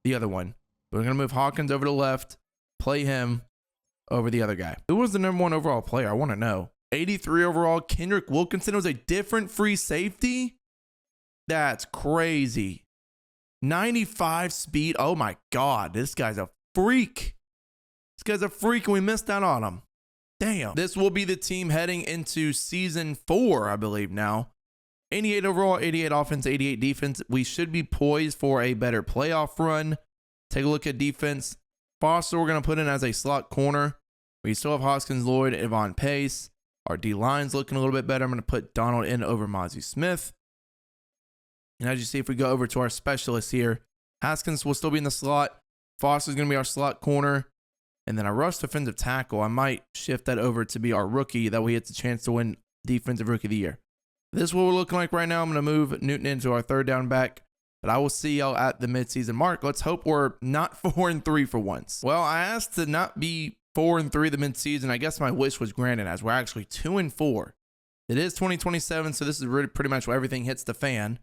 the other one. But we're going to move Hawkins over to the left, play him over the other guy. Who was the number 1 overall player? I want to know. 83 overall, Kendrick Wilkinson was a different free safety? That's crazy. 95 speed. Oh my God. This guy's a freak. This guy's a freak and we missed out on him. Damn. This will be the team heading into season 4, I believe now. 88 overall, 88 offense, 88 defense. We should be poised for a better playoff run. Take a look at defense. Foster, we're going to put in as a slot corner. We still have Hoskins, Lloyd, Yvonne Pace. Our D-line's looking a little bit better. I'm going to put Donald in over Mozzie Smith. And as you see, if we go over to our specialists here, Haskins will still be in the slot. Foster's going to be our slot corner. And then our rush defensive tackle, I might shift that over to be our rookie. That way he gets a chance to win Defensive Rookie of the Year. This is what we're looking like right now. I'm going to move Newton into our 3rd down back. But I will see y'all at the midseason mark. Let's hope we're not 4-3 for once. Well, I asked to not be 4-3 the midseason. I guess my wish was granted as we're actually 2-4. It is 2027, so this is really pretty much where everything hits the fan.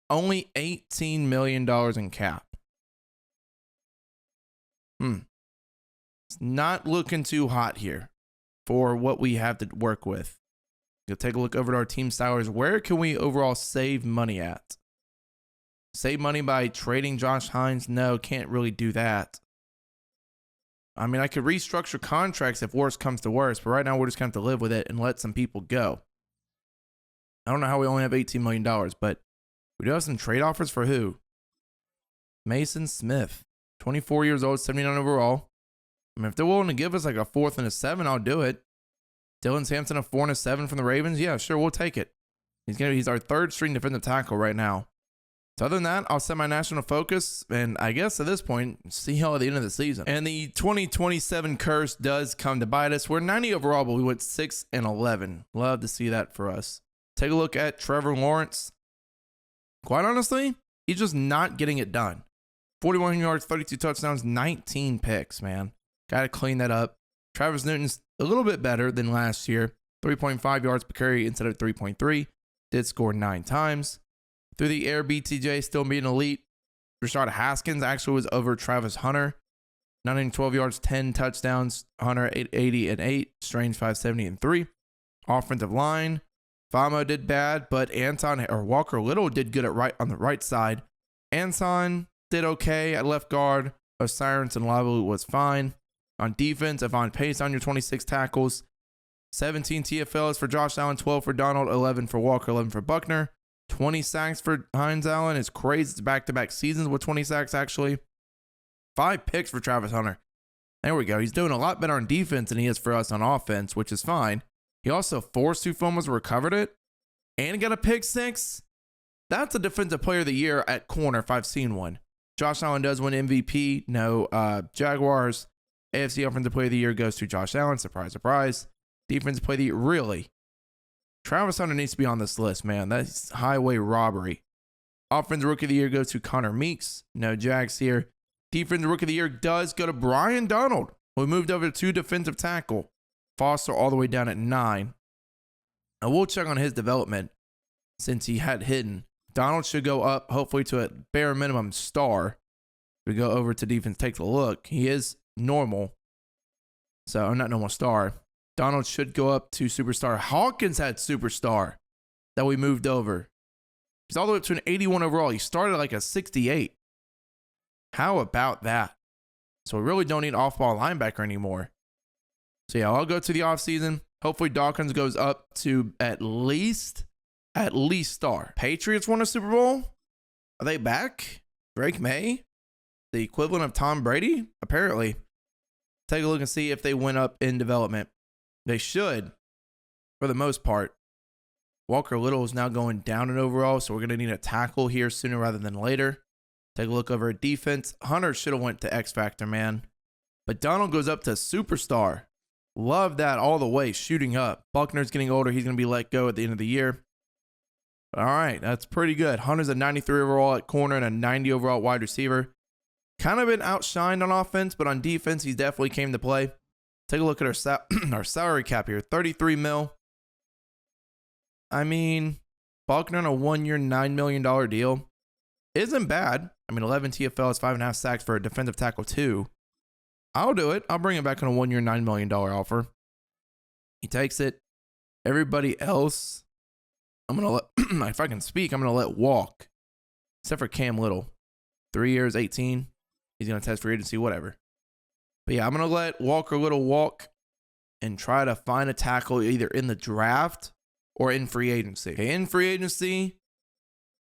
Only $18 million in cap. It's not looking too hot here for what we have to work with. We'll take a look over at our team salaries. Where can we overall save money at? Save money by trading Josh Hines? No, can't really do that. I mean, I could restructure contracts if worse comes to worse, but right now we're just going to have to live with it and let some people go. I don't know how we only have $18 million, but we do have some trade offers for who? Mason Smith, 24 years old, 79 overall. I mean, if they're willing to give us like a 4th and a 7, I'll do it. Dylan Sampson, a 4 and a 7 from the Ravens. Yeah, sure, we'll take it. He's our 3rd string defensive tackle right now. So other than that, I'll set my national focus, and I guess at this point, see y'all at the end of the season. And the 2027 curse does come to bite us. We're 90 overall, but we went 6 and 11. Love to see that for us. Take a look at Trevor Lawrence. Quite honestly, he's just not getting it done. 41 yards, 32 touchdowns, 19 picks, man. Got to clean that up. Travis Newton's a little bit better than last year. 3.5 yards per carry instead of 3.3. Did score 9 times. Through the air, BTJ still being elite. Rashard Haskins actually was over Travis Hunter. 912 yards, 10 touchdowns. Hunter 880 and 8. Strange 570 and 3. Offensive line. Famo did bad, but Walker Little did good on the right side. Anton did okay at left guard. Osiris and Lavu was fine. On defense, Avon Pace on your 26 tackles. 17 TFLs for Josh Allen, 12 for Donald, 11 for Walker, 11 for Buckner. 20 sacks for Hines Allen. It's crazy. It's back-to-back seasons with 20 sacks, actually. 5 picks for Travis Hunter. There we go. He's doing a lot better on defense than he is for us on offense, which is fine. He also forced 2 fumbles, recovered it, and got a pick 6. That's a defensive player of the year at corner if I've seen one. Josh Allen does win MVP. No, Jaguars. AFC Offensive Player of the Year goes to Josh Allen. Surprise, surprise. Defensive Player of the Year, really? Travis Hunter needs to be on this list, man. That's highway robbery. Offensive Rookie of the Year goes to Connor Meeks. No Jags here. Defensive Rookie of the Year does go to Brian Donald, who moved over to defensive tackle. Foster all the way down at 9. And we'll check on his development since he had hidden. Donald should go up, hopefully, to a bare minimum star. We go over to defense, take a look. He is normal. So, not normal star. Donald should go up to superstar. Hawkins had superstar that we moved over. He's all the way up to an 81 overall. He started like a 68. How about that? So, we really don't need off-ball linebacker anymore. So, yeah, I'll go to the offseason. Hopefully, Dawkins goes up to at least star. Patriots won a Super Bowl? Are they back? Drake May? The equivalent of Tom Brady? Apparently. Take a look and see if they went up in development. They should, for the most part. Walker Little is now going down in overall, so we're going to need a tackle here sooner rather than later. Take a look over at defense. Hunter should have went to X Factor, man. But Donald goes up to superstar. Love that all the way, shooting up. Buckner's getting older. He's going to be let go at the end of the year. All right, that's pretty good. Hunter's a 93 overall at corner and a 90 overall at wide receiver. Kind of been outshined on offense, but on defense, he definitely came to play. Take a look at our salary cap here. 33 mil. I mean, Buckner on a 1-year, $9 million deal isn't bad. I mean, 11 TFLs, 5.5 sacks for a defensive tackle, too. I'll do it. I'll bring it back on a 1-year, $9 million offer. He takes it. Everybody else, I'm going to let, if I can speak, I'm going to let walk. Except for Cam Little. 3 years, 18. He's going to test free agency, whatever. But yeah, I'm going to let Walker Little walk and try to find a tackle either in the draft or in free agency. Okay, in free agency,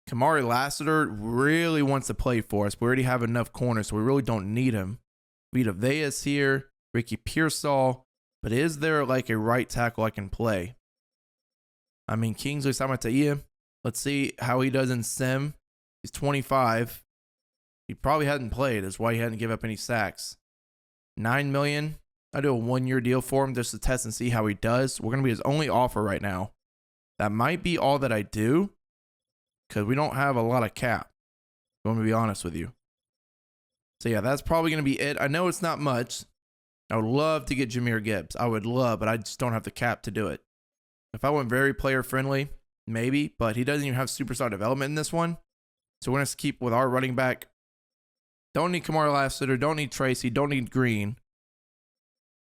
Kamari Lassiter really wants to play for us. We already have enough corners, so we really don't need him. Vita Vea is here, Ricky Pearsall, but is there like a right tackle I can play? I mean, Kingsley Samatea, let's see how he does in sim. He's 25. He probably hadn't played. That's why he hadn't given up any sacks. $9 million. I do a 1-year deal for him just to test and see how he does. We're going to be his only offer right now. That might be all that I do because we don't have a lot of cap. I'm going to be honest with you. So, yeah, that's probably going to be it. I know it's not much. I would love to get Jahmyr Gibbs. I would love, but I just don't have the cap to do it. If I went very player-friendly, maybe, but he doesn't even have superstar development in this one. So, we're going to keep with our running back. Don't need Kamari Lassiter. Don't need Tracy. Don't need Green.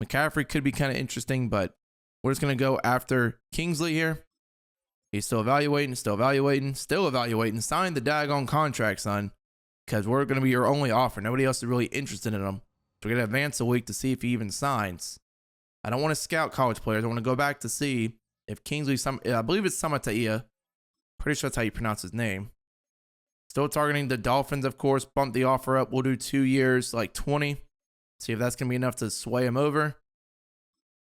McCaffrey could be kind of interesting, but we're just going to go after Kingsley here. He's still evaluating. Sign the daggone contract, son, because we're going to be your only offer. Nobody else is really interested in him. So we're going to advance a week to see if he even signs. I don't want to scout college players. I want to go back to see if Kingsley, I believe it's Samatea. Pretty sure that's how you pronounce his name. Still targeting the Dolphins, of course. Bump the offer up. We'll do 2 years, like 20. See if that's going to be enough to sway him over.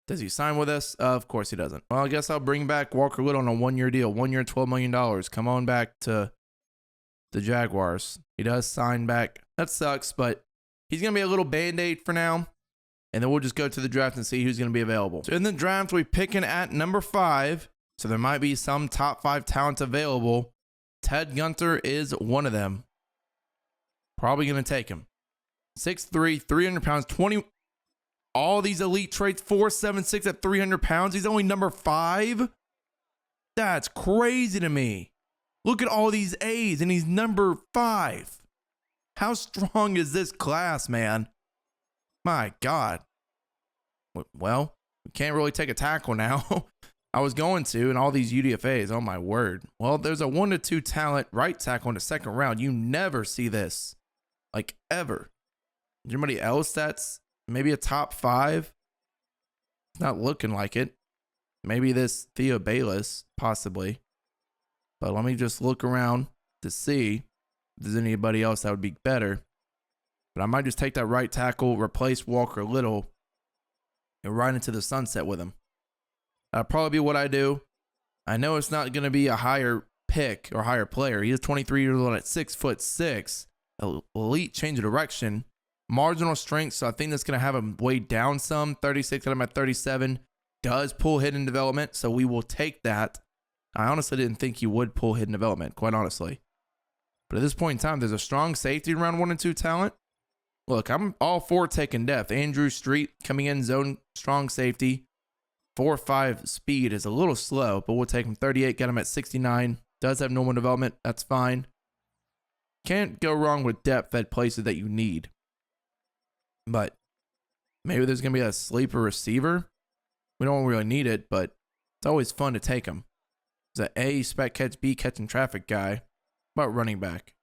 Does he sign with us? Of course he doesn't. Well, I guess I'll bring back Walker Little on a 1-year deal. 1 year, $12 million. Come on back to the Jaguars. He does sign back. That sucks, but he's going to be a little Band-Aid for now. And then we'll just go to the draft and see who's going to be available. So in the draft, we're picking at number 5. So there might be some top 5 talents available Ted Gunter is one of them. Probably going to take him. 6'3", 300 pounds, 20. All these elite traits, 4.76 at 300 pounds. He's only number 5. That's crazy to me. Look at all these A's, and he's number 5. How strong is this class, man? My God. Well, we can't really take a tackle now. I was going to, and all these UDFAs, oh my word. Well, there's a 1 to 2 talent right tackle in the second round. You never see this, like ever. Is there anybody else that's maybe a top 5? It's not looking like it. Maybe this Theo Bayless, possibly. But let me just look around to see if there's anybody else that would be better. But I might just take that right tackle, replace Walker Little, and ride into the sunset with him. That'll probably be what I do. I know it's not going to be a higher pick or higher player. He is 23 years old at 6'6". Elite change of direction. Marginal strength, so I think that's going to have him weighed down some. 36 out of my 37. Does pull hidden development, so we will take that. I honestly didn't think he would pull hidden development, quite honestly. But at this point in time, there's a strong safety in round 1 and 2 talent. Look, I'm all for taking depth. Andrew Street coming in zone strong safety. 4.5 speed is a little slow, but we'll take him. 38, got him at 69. Does have normal development. That's fine. Can't go wrong with depth at places that you need. But maybe there's going to be a sleeper receiver. We don't really need it, but it's always fun to take him. There's an A spec catch, B catching traffic guy. About running back.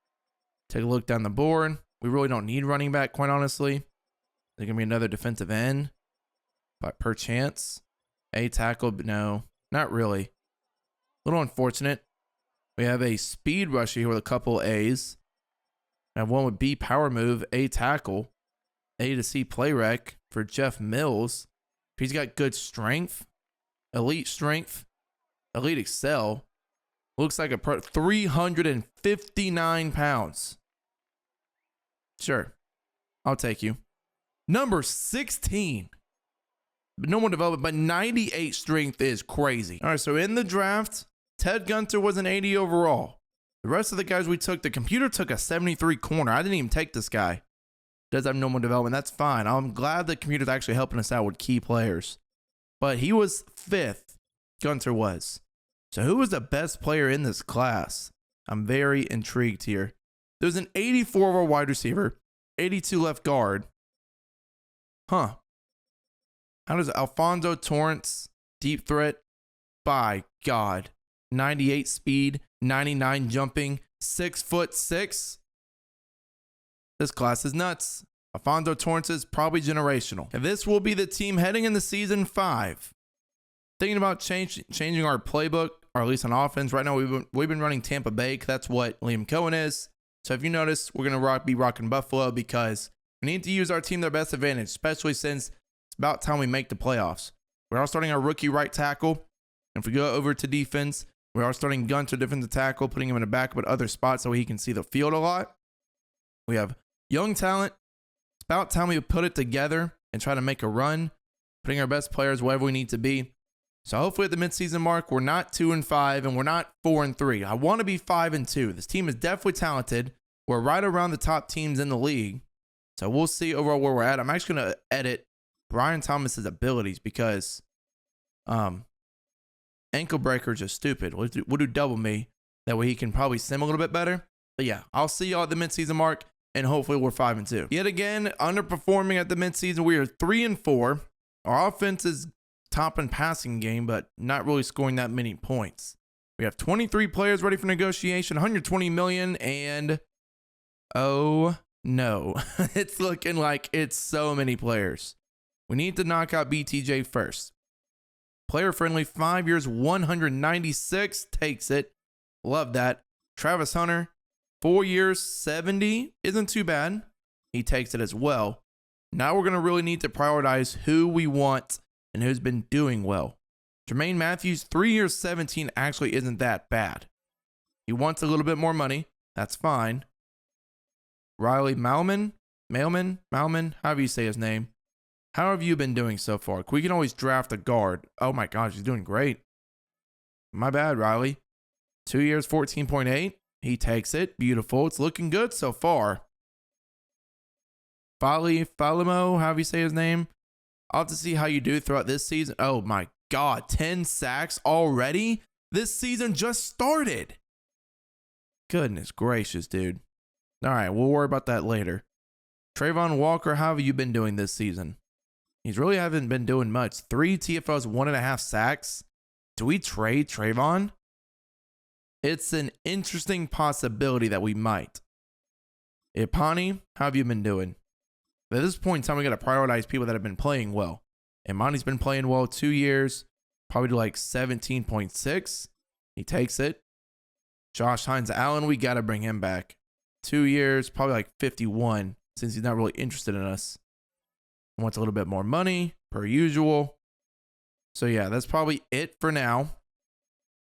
Take a look down the board. We really don't need running back, quite honestly. There's going to be another defensive end. But per chance. A tackle, but no, not really. A little unfortunate. We have a speed rusher here with a couple A's. I have one with B power move, A tackle. A to C play rec for Jeff Mills. He's got good strength, elite excel. Looks like a 359 pounds. Sure, I'll take you. Number 16. No more development, but 98 strength is crazy. All right, so in the draft, Ted Gunter was an 80 overall. The rest of the guys we took, the computer took a 73 corner. I didn't even take this guy. Does have normal development. That's fine. I'm glad the computer's actually helping us out with key players. But he was 5th. Gunter was. So who was the best player in this class? I'm very intrigued here. There's an 84 overall wide receiver, 82 left guard. Huh. How does Alfonso Torrance, deep threat? By God. 98 speed, 99 jumping, 6'6". This class is nuts. Alfonso Torrance is probably generational. And this will be the team heading into season 5. Thinking about changing our playbook, or at least on offense. Right now, we've been running Tampa Bay, because that's what Liam Coen is. So if you notice, we're going to be rocking Buffalo because we need to use our team to their best advantage, especially since it's about time we make the playoffs. We are starting our rookie right tackle. And if we go over to defense, we are starting Gunter defensive tackle, putting him in the back but other spots so he can see the field a lot. We have young talent. It's about time we put it together and try to make a run, putting our best players wherever we need to be. So hopefully at the midseason mark, we're not 2-5 and we're not 4-3. I want to be 5-2. This team is definitely talented. We're right around the top teams in the league. So we'll see overall where we're at. I'm actually going to edit Brian Thomas's abilities because ankle breakers are stupid. We'll do double me. That way he can probably sim a little bit better. But yeah, I'll see y'all at the midseason mark. And hopefully we're 5-2. Yet again, underperforming at the midseason. We are 3-4. Our offense is top in passing game, but not really scoring that many points. We have 23 players ready for negotiation, 120 million, and oh no, it's looking like it's so many players. We need to knock out BTJ first. Player friendly, 5 years, 196, takes it. Love that. Travis Hunter, 4 years, 70, isn't too bad. He takes it as well. Now we're going to really need to prioritize who we want and who's been doing well. Jermaine Matthews, 3 years, 17, actually isn't that bad. He wants a little bit more money. That's fine. Riley Mailman, however you say his name. How have you been doing so far? We can always draft a guard. Oh my gosh, he's doing great. My bad, Riley. 2 years, 14.8. He takes it. Beautiful. It's looking good so far. Falimo, however you say his name. I'll have to see how you do throughout this season. Oh my God, 10 sacks already? This season just started. Goodness gracious, dude. All right, we'll worry about that later. Trayvon Walker, how have you been doing this season? He's really haven't been doing much. 3 TFLs, 1.5 sacks. Do we trade Trayvon? It's an interesting possibility that we might. Ipani, how have you been doing? At this point in time, we got to prioritize people that have been playing well. Imani's been playing well 2 years, probably to like 17.6. He takes it. Josh Hines-Allen, we got to bring him back. 2 years, probably like 51, since he's not really interested in us. Wants a little bit more money, per usual. So yeah, that's probably it for now.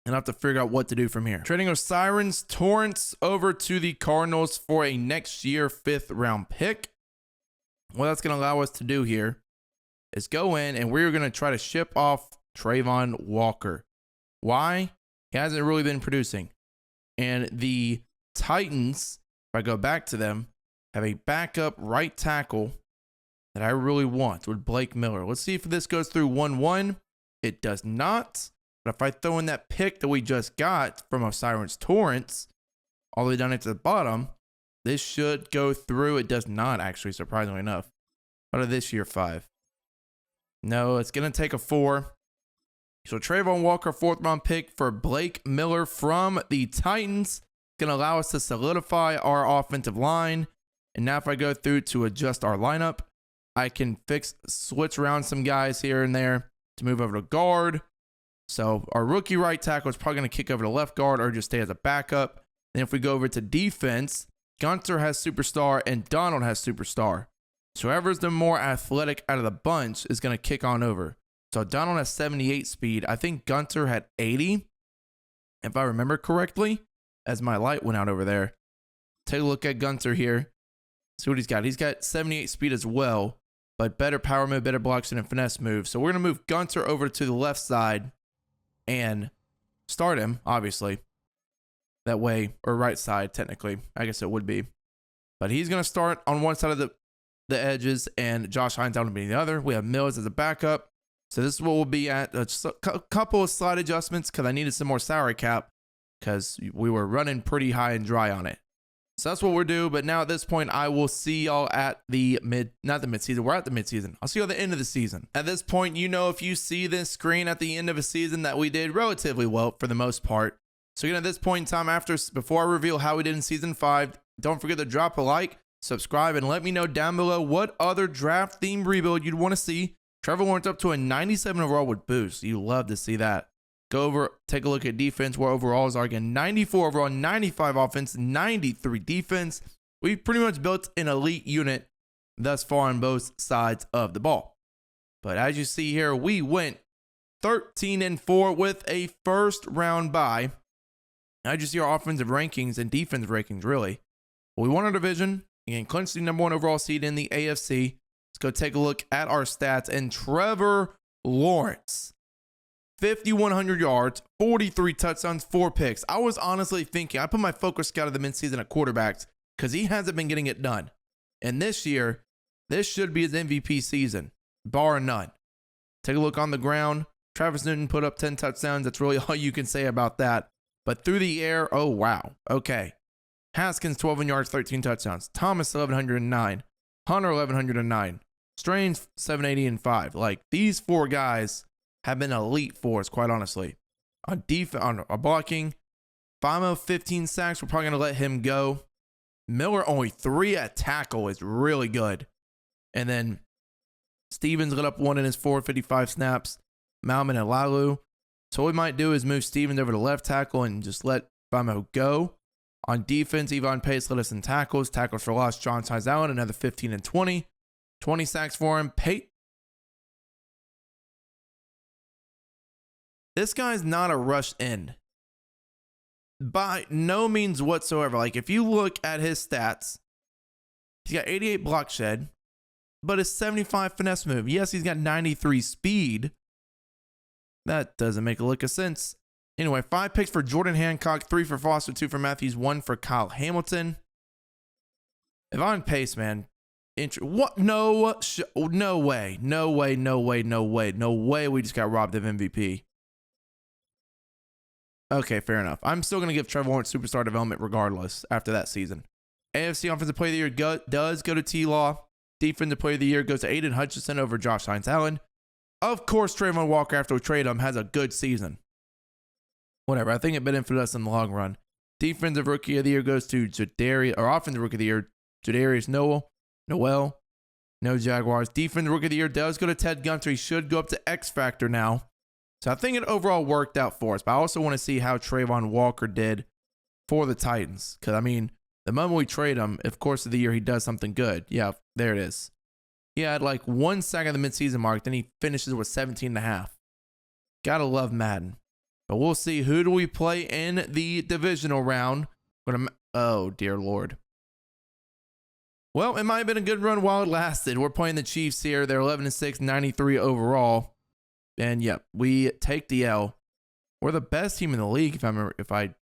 And I have to figure out what to do from here. Trading O'Sirens Torrance over to the Cardinals for a next year 5th round pick. What that's going to allow us to do here is go in and we're going to try to ship off Trayvon Walker. Why? He hasn't really been producing. And the Titans, if I go back to them, have a backup right tackle that I really want with Blake Miller. Let's see if this goes through 1-1. It does not. But if I throw in that pick that we just got from O'Sirens Torrance all the way down into the bottom, this should go through. It does not, actually, surprisingly enough. Out of this year 5. No, it's going to take a 4. So Trayvon Walker, 4th round pick for Blake Miller from the Titans. Going to allow us to solidify our offensive line. And now if I go through to adjust our lineup, I can switch around some guys here and there to move over to guard. So our rookie right tackle is probably going to kick over to left guard or just stay as a backup. Then if we go over to defense, Gunter has superstar and Donald has superstar. So whoever's the more athletic out of the bunch is going to kick on over. So Donald has 78 speed. I think Gunter had 80, if I remember correctly, as my light went out over there. Take a look at Gunter here. See what he's got. He's got 78 speed as well, but better power move, better blocks, and finesse move. So we're going to move Gunter over to the left side and start him, obviously. That way, or right side, technically. I guess it would be. But he's going to start on one side of the edges, and Josh Hines out to be the other. We have Mills as a backup. So this is what we'll be at. Just a couple of slight adjustments because I needed some more salary cap because we were running pretty high and dry on it. So that's what we'll do. But now at this point, I will see y'all at the not the mid-season. We're at the mid-season. I'll see you at the end of the season. At this point, you know, if you see this screen at the end of a season that we did relatively well for the most part. So again, at this point in time, before I reveal how we did in season 5, don't forget to drop a like, subscribe, and let me know down below what other draft theme rebuild you'd want to see. Trevor Lawrence up to a 97 overall with boost. You love to see that. Go over, take a look at defense, where overalls are again 94 overall, 95 offense, 93 defense. We've pretty much built an elite unit thus far on both sides of the ball. But as you see here, we went 13-4 with a first round bye. As you see our offensive rankings and defensive rankings, really. We won our division and clinched the #1 overall seed in the AFC. Let's go take a look at our stats. And Trevor Lawrence, 5,100 yards, 43 touchdowns, 4 picks. I was honestly thinking, I put my focus scout of the midseason at quarterbacks because he hasn't been getting it done. And this year, this should be his MVP season, bar none. Take a look on the ground. Travis Newton put up 10 touchdowns. That's really all you can say about that. But through the air, oh, wow. Okay. Haskins, 12 yards, 13 touchdowns. Thomas, 1,109. Hunter, 1,109. Strange, 780 Like, these 4 guys have been elite for us, quite honestly. On blocking, Famo, 15 sacks. We're probably going to let him go. Miller, only 3 at tackle is really good. And then Stevens lit up 1 in his 455 snaps. Malman and Lalu. So what we might do is move Stevens over to left tackle and just let Famo go. On defense, Yvonne Pace led us in tackles. Tackles for loss, John Tynes-Allen, another 15 and 20. 20 sacks for him. This guy's not a rush end. By no means whatsoever. Like, if you look at his stats, he's got 88 block shed, but a 75 finesse move. Yes, he's got 93 speed. That doesn't make a lick of sense. Anyway, 5 picks for Jordan Hancock, 3 for Foster, 2 for Matthews, 1 for Kyle Hamilton. If I'm on pace, man. What? No way. No way. No way. No way. No way we just got robbed of MVP. Okay, fair enough. I'm still going to give Trevor Lawrence superstar development regardless after that season. AFC Offensive Player of the Year does go to T-Law. Defensive Player of the Year goes to Aiden Hutchinson over Josh Hines-Allen. Of course, Trayvon Walker, after we trade him, has a good season. Whatever. I think it benefited us in the long run. Defensive Rookie of the Year goes to Jadarius, or Offensive Rookie of the Year, Jadarius Noel. No Jaguars. Defensive Rookie of the Year does go to Ted Gunter. He should go up to X Factor now. So I think it overall worked out for us. But I also want to see how Trayvon Walker did for the Titans. Because, I mean, the moment we trade him, of course of the year, he does something good. Yeah, there it is. He had like 1 second of the midseason mark. Then he finishes with 17.5. Gotta love Madden. But we'll see. Who do we play in the divisional round? Oh, dear Lord. Well, it might have been a good run while it lasted. We're playing the Chiefs here. They're 11-6, 93 overall. And yep, we take the L. We're the best team in the league. If I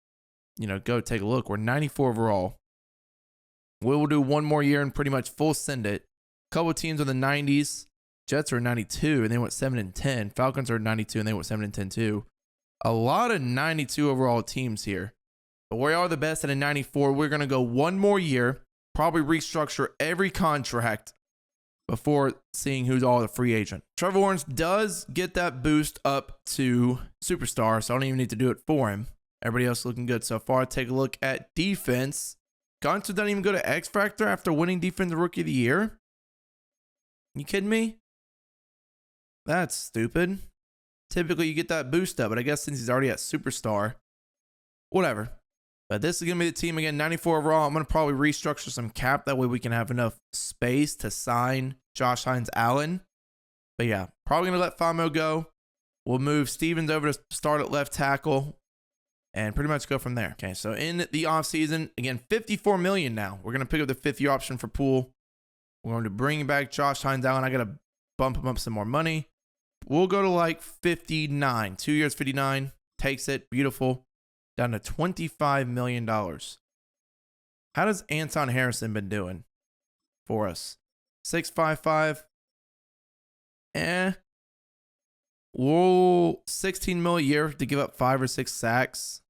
go take a look, we're 94 overall. We will do one more year and pretty much full send it. A couple teams in the 90s. Jets are 92 and they went 7-10. Falcons are 92 and they went 7-10 too. A lot of 92 overall teams here. But we are the best at a 94. We're going to go one more year. Probably restructure every contract before seeing who's all the free agent. Trevor Lawrence does get that boost up to superstar, so I don't even need to do it for him. Everybody else looking good so far. Take a look at defense. Gunter doesn't even go to X Factor after winning Defensive Rookie of the Year. You kidding me? That's stupid. Typically, you get that boost up, but I guess since he's already at superstar, whatever. But this is going to be the team again, 94 overall. I'm going to probably restructure some cap. That way we can have enough space to sign Josh Hines-Allen. But yeah, probably going to let Famo go. We'll move Stevens over to start at left tackle and pretty much go from there. Okay, so in the offseason, again, $54 million now. We're going to pick up the 5th-year option for Poole. We're going to bring back Josh Hines-Allen. I got to bump him up some more money. We'll go to like 59. 2 years, 59. Takes it. Beautiful. Down to $25 million. How does Anton Harrison been doing for us? 6.55. We'll 16 mil a year to give up 5 or 6 sacks.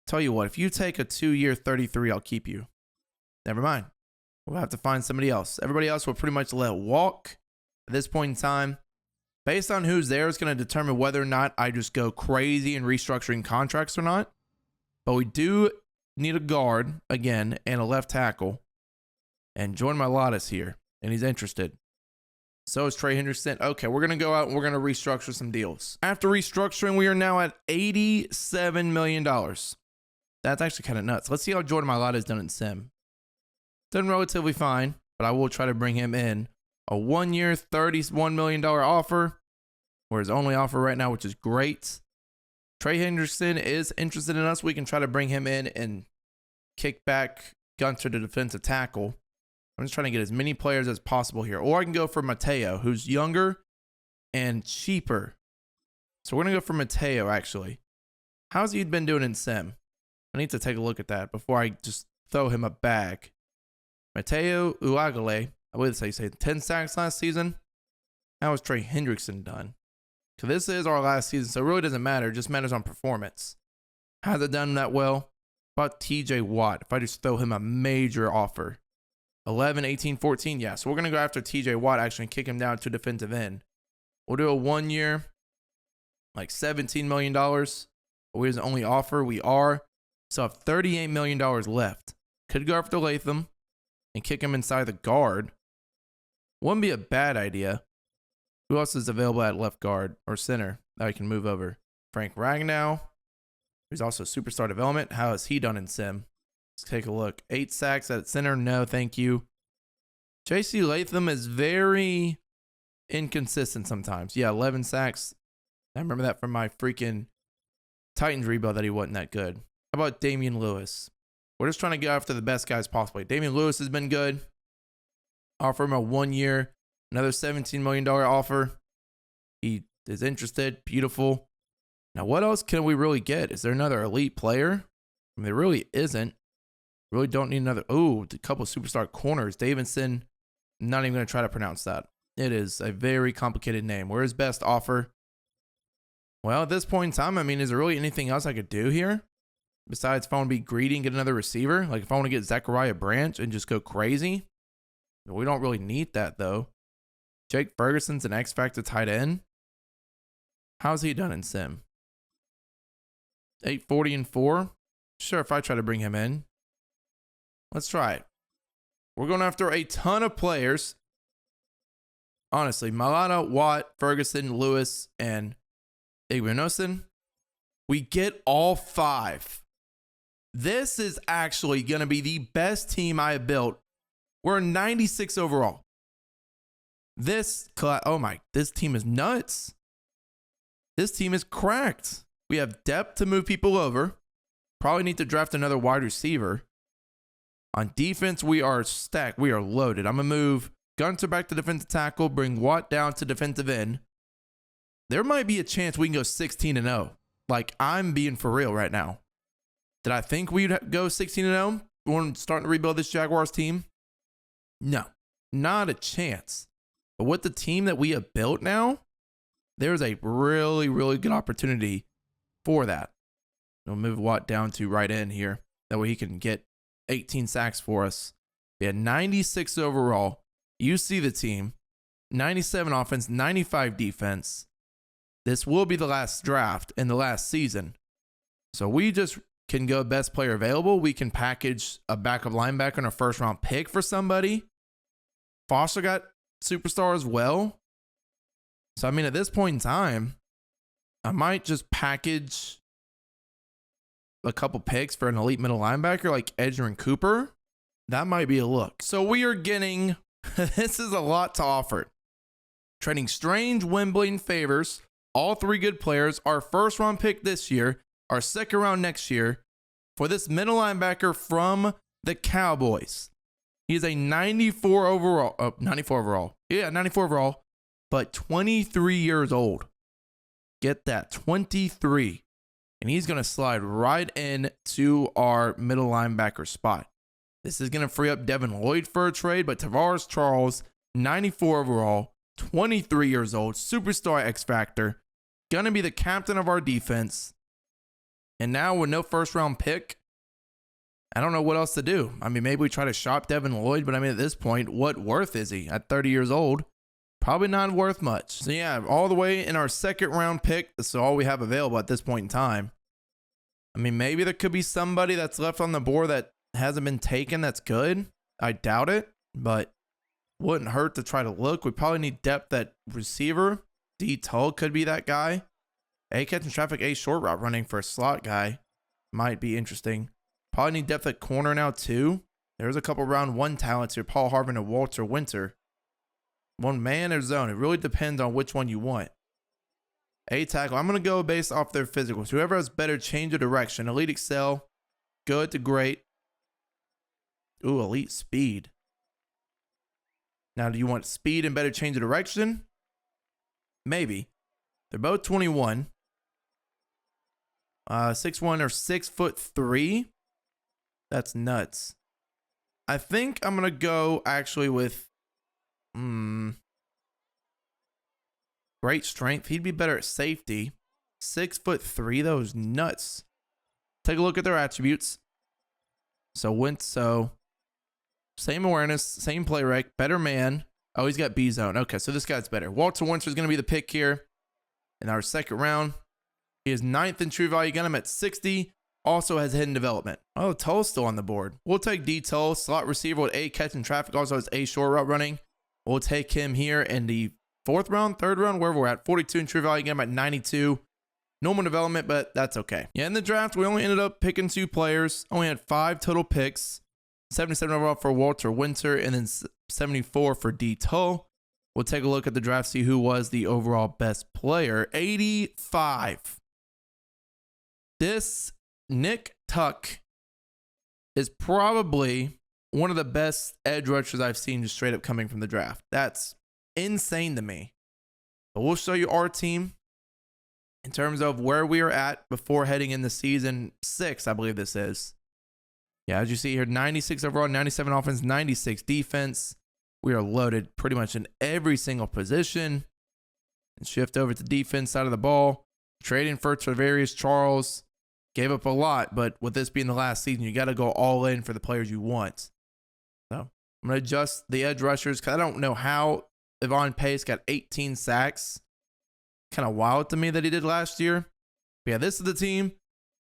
Tell you what, if you take a 2-year 33, I'll keep you. Never mind. We'll have to find somebody else. Everybody else will pretty much let walk at this point in time. Based on who's there, it's going to determine whether or not I just go crazy in restructuring contracts or not. But we do need a guard, again, and a left tackle. And Jordan Mailata's here, and he's interested. So is Trey Hendrickson. Okay, we're going to go out and we're going to restructure some deals. After restructuring, we are now at $87 million. That's actually kind of nuts. Let's see how Jordan Mailata's done in Sim. Done relatively fine, but I will try to bring him in. A 1-year, $31 million offer, or his only offer right now, which is great. Trey Hendrickson is interested in us. We can try to bring him in and kick back Gunter to defensive tackle. I'm just trying to get as many players as possible here. Or I can go for Mateo, who's younger and cheaper. So we're going to go for Mateo, actually. How's he been doing in Sim? I need to take a look at that before I just throw him a bag. Mateo Uagale, I believe that's how you say it, 10 sacks last season. How has Trey Hendrickson done? Because this is our last season, so it really doesn't matter. It just matters on performance. Has it done that well? About TJ Watt, if I just throw him a major offer. 11, 18, 14, yeah. So we're going to go after TJ Watt actually and kick him down to defensive end. We'll do a 1-year, like $17 million. We're the only offer. We are. So have $38 million left. Could go after Latham and kick him inside the guard. Wouldn't be a bad idea. Who else is available at left guard or center that I can move over? Frank Ragnow, who's also superstar development. How has he done in Sim? Let's take a look. 8 sacks at center. No, thank you. JC Latham is very inconsistent sometimes. Yeah, 11 sacks. I remember that from my freaking Titans rebuild that he wasn't that good. How about Damian Lewis? We're just trying to go after the best guys possibly. Damian Lewis has been good. Offer him a 1-year, another $17 million offer. He is interested. Beautiful. Now, what else can we really get? Is there another elite player? I mean, there really isn't. Really don't need another. Oh, a couple superstar corners. Davidson. I'm not even going to try to pronounce that. It is a very complicated name. Where's best offer? Well, at this point in time, I mean, is there really anything else I could do here? Besides, if I want to be greedy and get another receiver, like if I want to get Zachariah Branch and just go crazy, we don't really need that though. Jake Ferguson's an X Factor tight end. How's he done in Sim? 840 and 4. Sure, if I try to bring him in. Let's try it. We're going after a ton of players. Honestly, Malata, Watt, Ferguson, Lewis, and Igwinosin. We get all 5. This is actually going to be the best team I have built. We're 96 overall. This team is nuts. This team is cracked. We have depth to move people over. Probably need to draft another wide receiver. On defense, we are stacked. We are loaded. I'm going to move Gunter back to defensive tackle, bring Watt down to defensive end. There might be a chance we can go 16-0. Like, I'm being for real right now. Did I think we'd go 16-0 when starting to rebuild this Jaguars team? No, not a chance. But with the team that we have built now, there's a really, really good opportunity for that. We'll move Watt down to right end here. That way he can get 18 sacks for us. We had 96 overall. You see the team. 97 offense, 95 defense. This will be the last draft in the last season. So we just can go best player available. We can package a backup linebacker and a first round pick for somebody. Foster got superstar as well. So, I mean, at this point in time, I might just package a couple picks for an elite middle linebacker like Edgerrin Cooper. That might be a look. So we are getting, this is a lot to offer. Trading Strange, Wembley, and Favors. All 3 good players. Our first round pick this year. Our second round next year. For this middle linebacker from the Cowboys. He is a 94 overall. 94 overall. Yeah, 94 overall. But 23 years old. Get that. 23. And he's going to slide right into our middle linebacker spot. This is going to free up Devin Lloyd for a trade, but Tavares Charles, 94 overall, 23 years old, superstar X Factor, going to be the captain of our defense. And now with no first round pick, I don't know what else to do. I mean, maybe we try to shop Devin Lloyd, but I mean, at this point, what worth is he at 30 years old? Probably not worth much. So yeah, all the way in our second round pick. This is all we have available at this point in time. I mean, maybe there could be somebody that's left on the board that hasn't been taken that's good. I doubt it, but wouldn't hurt to try to look. We probably need depth at receiver. D. Tull could be that guy. A catching traffic, A short route running for a slot guy. Might be interesting. Probably need depth at corner now too. There's a couple round 1 talents here. Paul Harvin and Walter Winter. One man or zone. It really depends on which one you want. A tackle. I'm going to go based off their physicals. Whoever has better change of direction. Elite excel. Good to great. Ooh, elite speed. Now, do you want speed and better change of direction? Maybe. They're both 21. 6'1" or 6'3". That's nuts. I think I'm going to go actually with great strength. He'd be better at safety. 6'3", though, is nuts. Take a look at their attributes. So same awareness, same play rec, better man. Oh, he's got B zone. Okay, so this guy's better. Walter Winter is going to be the pick here in our second round. He is 9th in true value. Got him at 60. Also has hidden development. Oh, Tull's still on the board. We'll take D. Tull, slot receiver with A catching traffic. Also has A short route running. We'll take him here in the 4th round, 3rd round, wherever we're at. 42 in true value. Get him at 92. Normal development, but that's okay. Yeah, in the draft, we only ended up picking 2 players. Only had 5 total picks. 77 overall for Walter Winter, and then 74 for D. Tull. We'll take a look at the draft, see who was the overall best player. 85. This Nick Tuck is probably one of the best edge rushers I've seen just straight up coming from the draft. That's insane to me. But we'll show you our team. in terms of where we are at before heading into season 6, I believe this is. Yeah, as you see here, 96 overall, 97 offense, 96 defense. We are loaded pretty much in every single position. And shift over to defense side of the ball. Trading for Travarius Charles. Gave up a lot, but with this being the last season, you got to go all in for the players you want. So I'm going to adjust the edge rushers because I don't know how Ivan Pace got 18 sacks. Kind of wild to me that he did last year. But yeah, this is the team.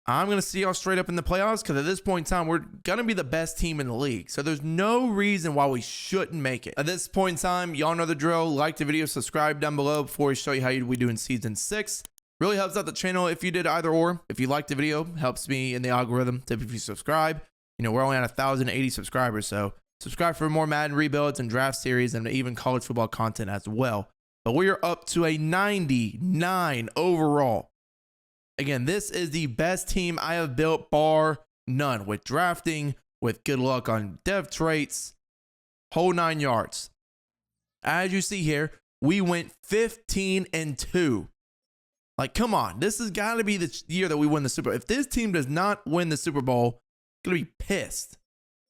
I'm going to see y'all straight up in the playoffs because at this point in time, we're going to be the best team in the league. So there's no reason why we shouldn't make it. At this point in time, y'all know the drill. Like the video, subscribe down below before we show you how we do in season 6. Really helps out the channel if you did either or. If you liked the video, helps me in the algorithm. Tip if you subscribe. You know, we're only at 1,080 subscribers, so subscribe for more Madden rebuilds and draft series and even college football content as well. But we are up to a 99 overall. Again, this is the best team I have built, bar none, with drafting, with good luck on dev traits, whole 9 yards. As you see here, we went 15-2. Like, come on, this has got to be the year that we win the Super Bowl. If this team does not win the Super Bowl, I'm going to be pissed.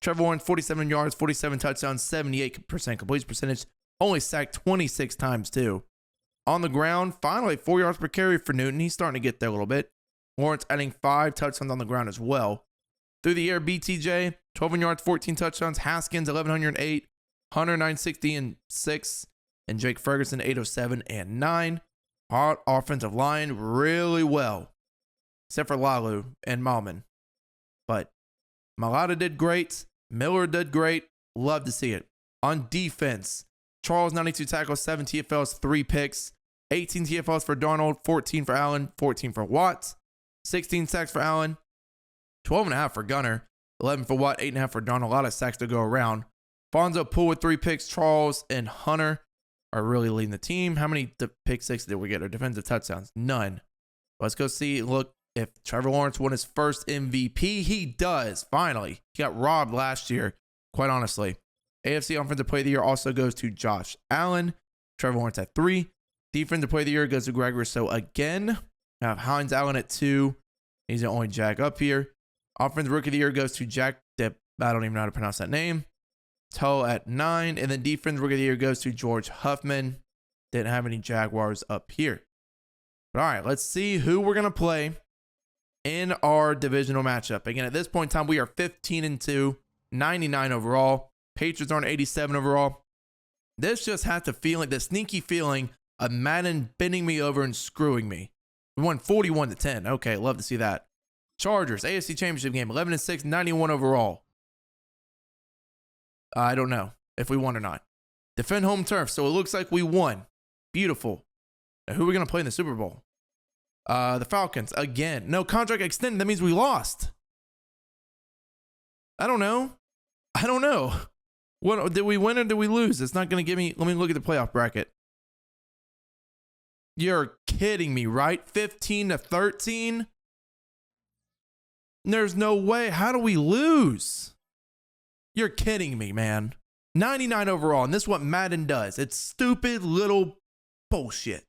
Trevor Lawrence, 47 yards, 47 touchdowns, 78% completion percentage, only sacked 26 times too. On the ground, finally 4 yards per carry for Newton. He's starting to get there a little bit. Lawrence adding 5 touchdowns on the ground as well. Through the air, BTJ, 12 yards, 14 touchdowns. Haskins, 1,108. Hunter, 960 and 6. And Jake Ferguson, 807 and 9. Our offensive line really well. Except for Lalu and Malman. But Malata did great. Miller did great. Love to see it. On defense, Charles, 92 tackles, 7 TFLs, 3 picks. 18 TFLs for Darnold, 14 for Allen, 14 for Watts, 16 sacks for Allen, 12.5 for Gunner, 11 for Watt, 8.5 for Darnold. A lot of sacks to go around. Fonzo Poole with 3 picks. Charles and Hunter are really leading the team. How many pick six did we get? Or defensive touchdowns? None. Let's go see, look, if Trevor Lawrence won his first MVP. He does, finally. He got robbed last year, quite honestly. AFC Offensive Player of the Year also goes to Josh Allen. Trevor Lawrence at 3. Defensive Player of the Year goes to Greg Rousseau again. I have Hines Allen at 2. He's the only Jack up here. Offensive Rookie of the Year goes to Jack Dip. I don't even know how to pronounce that name. Toe at 9. And then Defensive Rookie of the Year goes to George Huffman. Didn't have any Jaguars up here. But all right, let's see who we're going to play in our divisional matchup. Again, at this point in time, we are 15-2, 99 overall. Patriots are on 87 overall. This just has the feeling, the sneaky feeling of Madden bending me over and screwing me. We won 41-10. Okay, love to see that. Chargers, AFC Championship game, 11-6, 91 overall. I don't know if we won or not. Defend home turf, so it looks like we won. Beautiful. Now, who are we going to play in the Super Bowl? The Falcons, again. No, contract extended. That means we lost. I don't know. What, did we win or did we lose? It's not going to give me... Let me look at the playoff bracket. You're kidding me, right? 15-13? There's no way. How do we lose? You're kidding me, man. 99 overall, and this is what Madden does. It's stupid little bullshit.